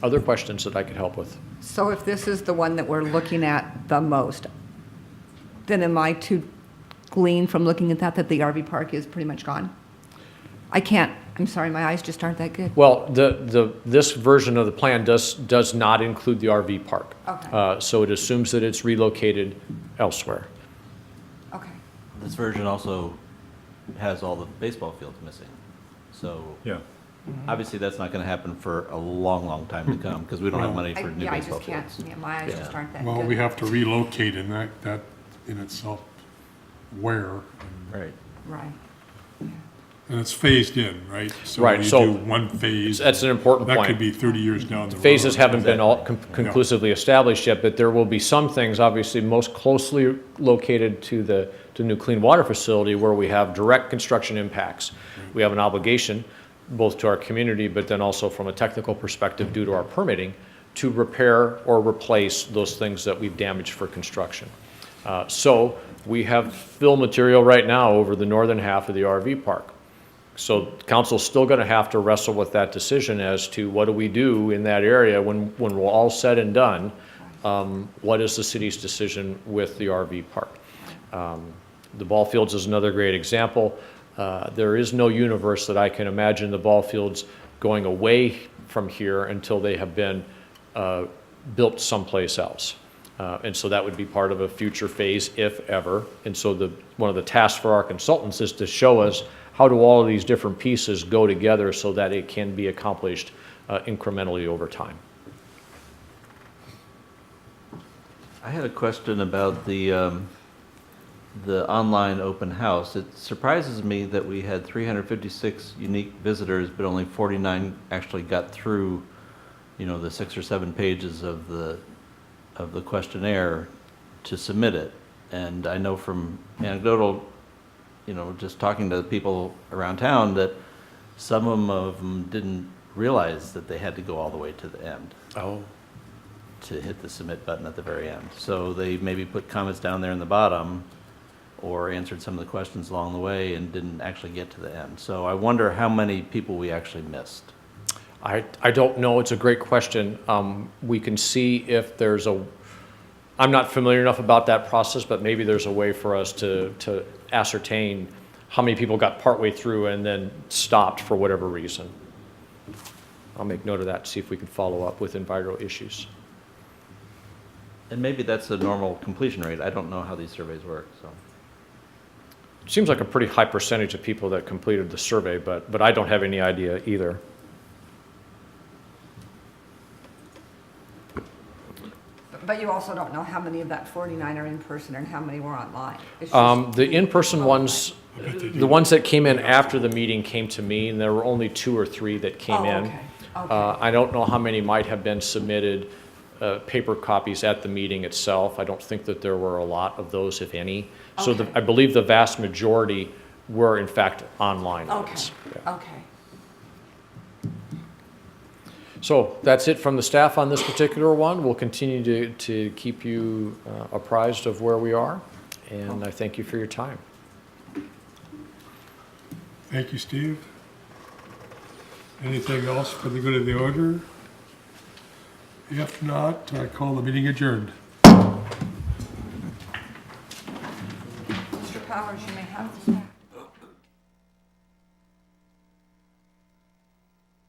G: Other questions that I could help with?
F: So if this is the one that we're looking at the most, then am I to glean from looking at that the RV park is pretty much gone? I can't, I'm sorry, my eyes just aren't that good.
G: Well, this version of the plan does not include the RV park.
F: Okay.
G: So it assumes that it's relocated elsewhere.
F: Okay.
J: This version also has all the baseball fields missing. So
C: Yeah.
J: obviously that's not going to happen for a long, long time to come because we don't have money for new
F: Yeah, I
J: baseball
F: just can't,
J: fields.
F: yeah, my eyes just aren't that
A: Well,
F: good.
A: we have to relocate, and that in itself, where?
J: Right.
F: Right.
A: And it's phased in, right?
G: Right,
A: You
G: so
A: do one phase.
G: That's an important
A: That
G: point.
A: could be 30 years down the road.
G: Phases haven't been all conclusively established yet, but there will be some things, obviously most closely located to the new clean water facility where we have direct construction impacts. We have an obligation, both to our community, but then also from a technical perspective due to our permitting, to repair or replace those things that we've damaged for construction. So we have fill material right now over the northern half of the RV park. So council's still going to have to wrestle with that decision as to what do we do in that area when we're all said and done. What is the city's decision with the RV park? The ball fields is another great example. There is no universe that I can imagine the ball fields going away from here until they have been built someplace else. And so that would be part of a future phase, if ever. And so one of the tasks for our consultants is to show us how do all of these different pieces go together so that it can be accomplished incrementally over time.
J: I had a question about the online open house. It surprises me that we had 356 unique visitors, but only 49 actually got through, the 6 or 7 pages of the questionnaire to submit it. And I know from anecdotal, just talking to the people around town that some of them didn't realize that they had to go all the way to the end.
G: Oh.
J: To hit the submit button at the very end. So they maybe put comments down there in the bottom, or answered some of the questions along the way and didn't actually get to the end. So I wonder how many people we actually missed.
G: I don't know. It's a great question. We can see if there's I'm not familiar enough about that process, but maybe there's a way for us to ascertain how many people got partway through and then stopped for whatever reason. I'll make note of that, see if we can follow up with enviro issues.
J: And maybe that's the normal completion rate. I don't know how these surveys work, so.
G: It seems like a pretty high percentage of people that completed the survey, but I don't have any idea either.
F: But you also don't know how many of that 49 are in person and how many were online. It's just-
G: The in-person ones, the ones that came in after the meeting came to me, and there were only 2 or 3 that came
F: Oh,
G: in.
F: okay, okay.
G: I don't know how many might have been submitted paper copies at the meeting itself. I don't think that there were a lot of those, if any. So
F: Okay.
G: I believe the vast majority were in fact online
F: Okay,
G: ones. Yeah.
F: okay.
G: So that's it from the staff on this particular one. We'll continue to keep you apprised of where we are, and I thank you for your time.
A: Thank you, Steve. Anything else for the good of the order? If not, I call the meeting adjourned.
F: Mr. Powers, you may have this.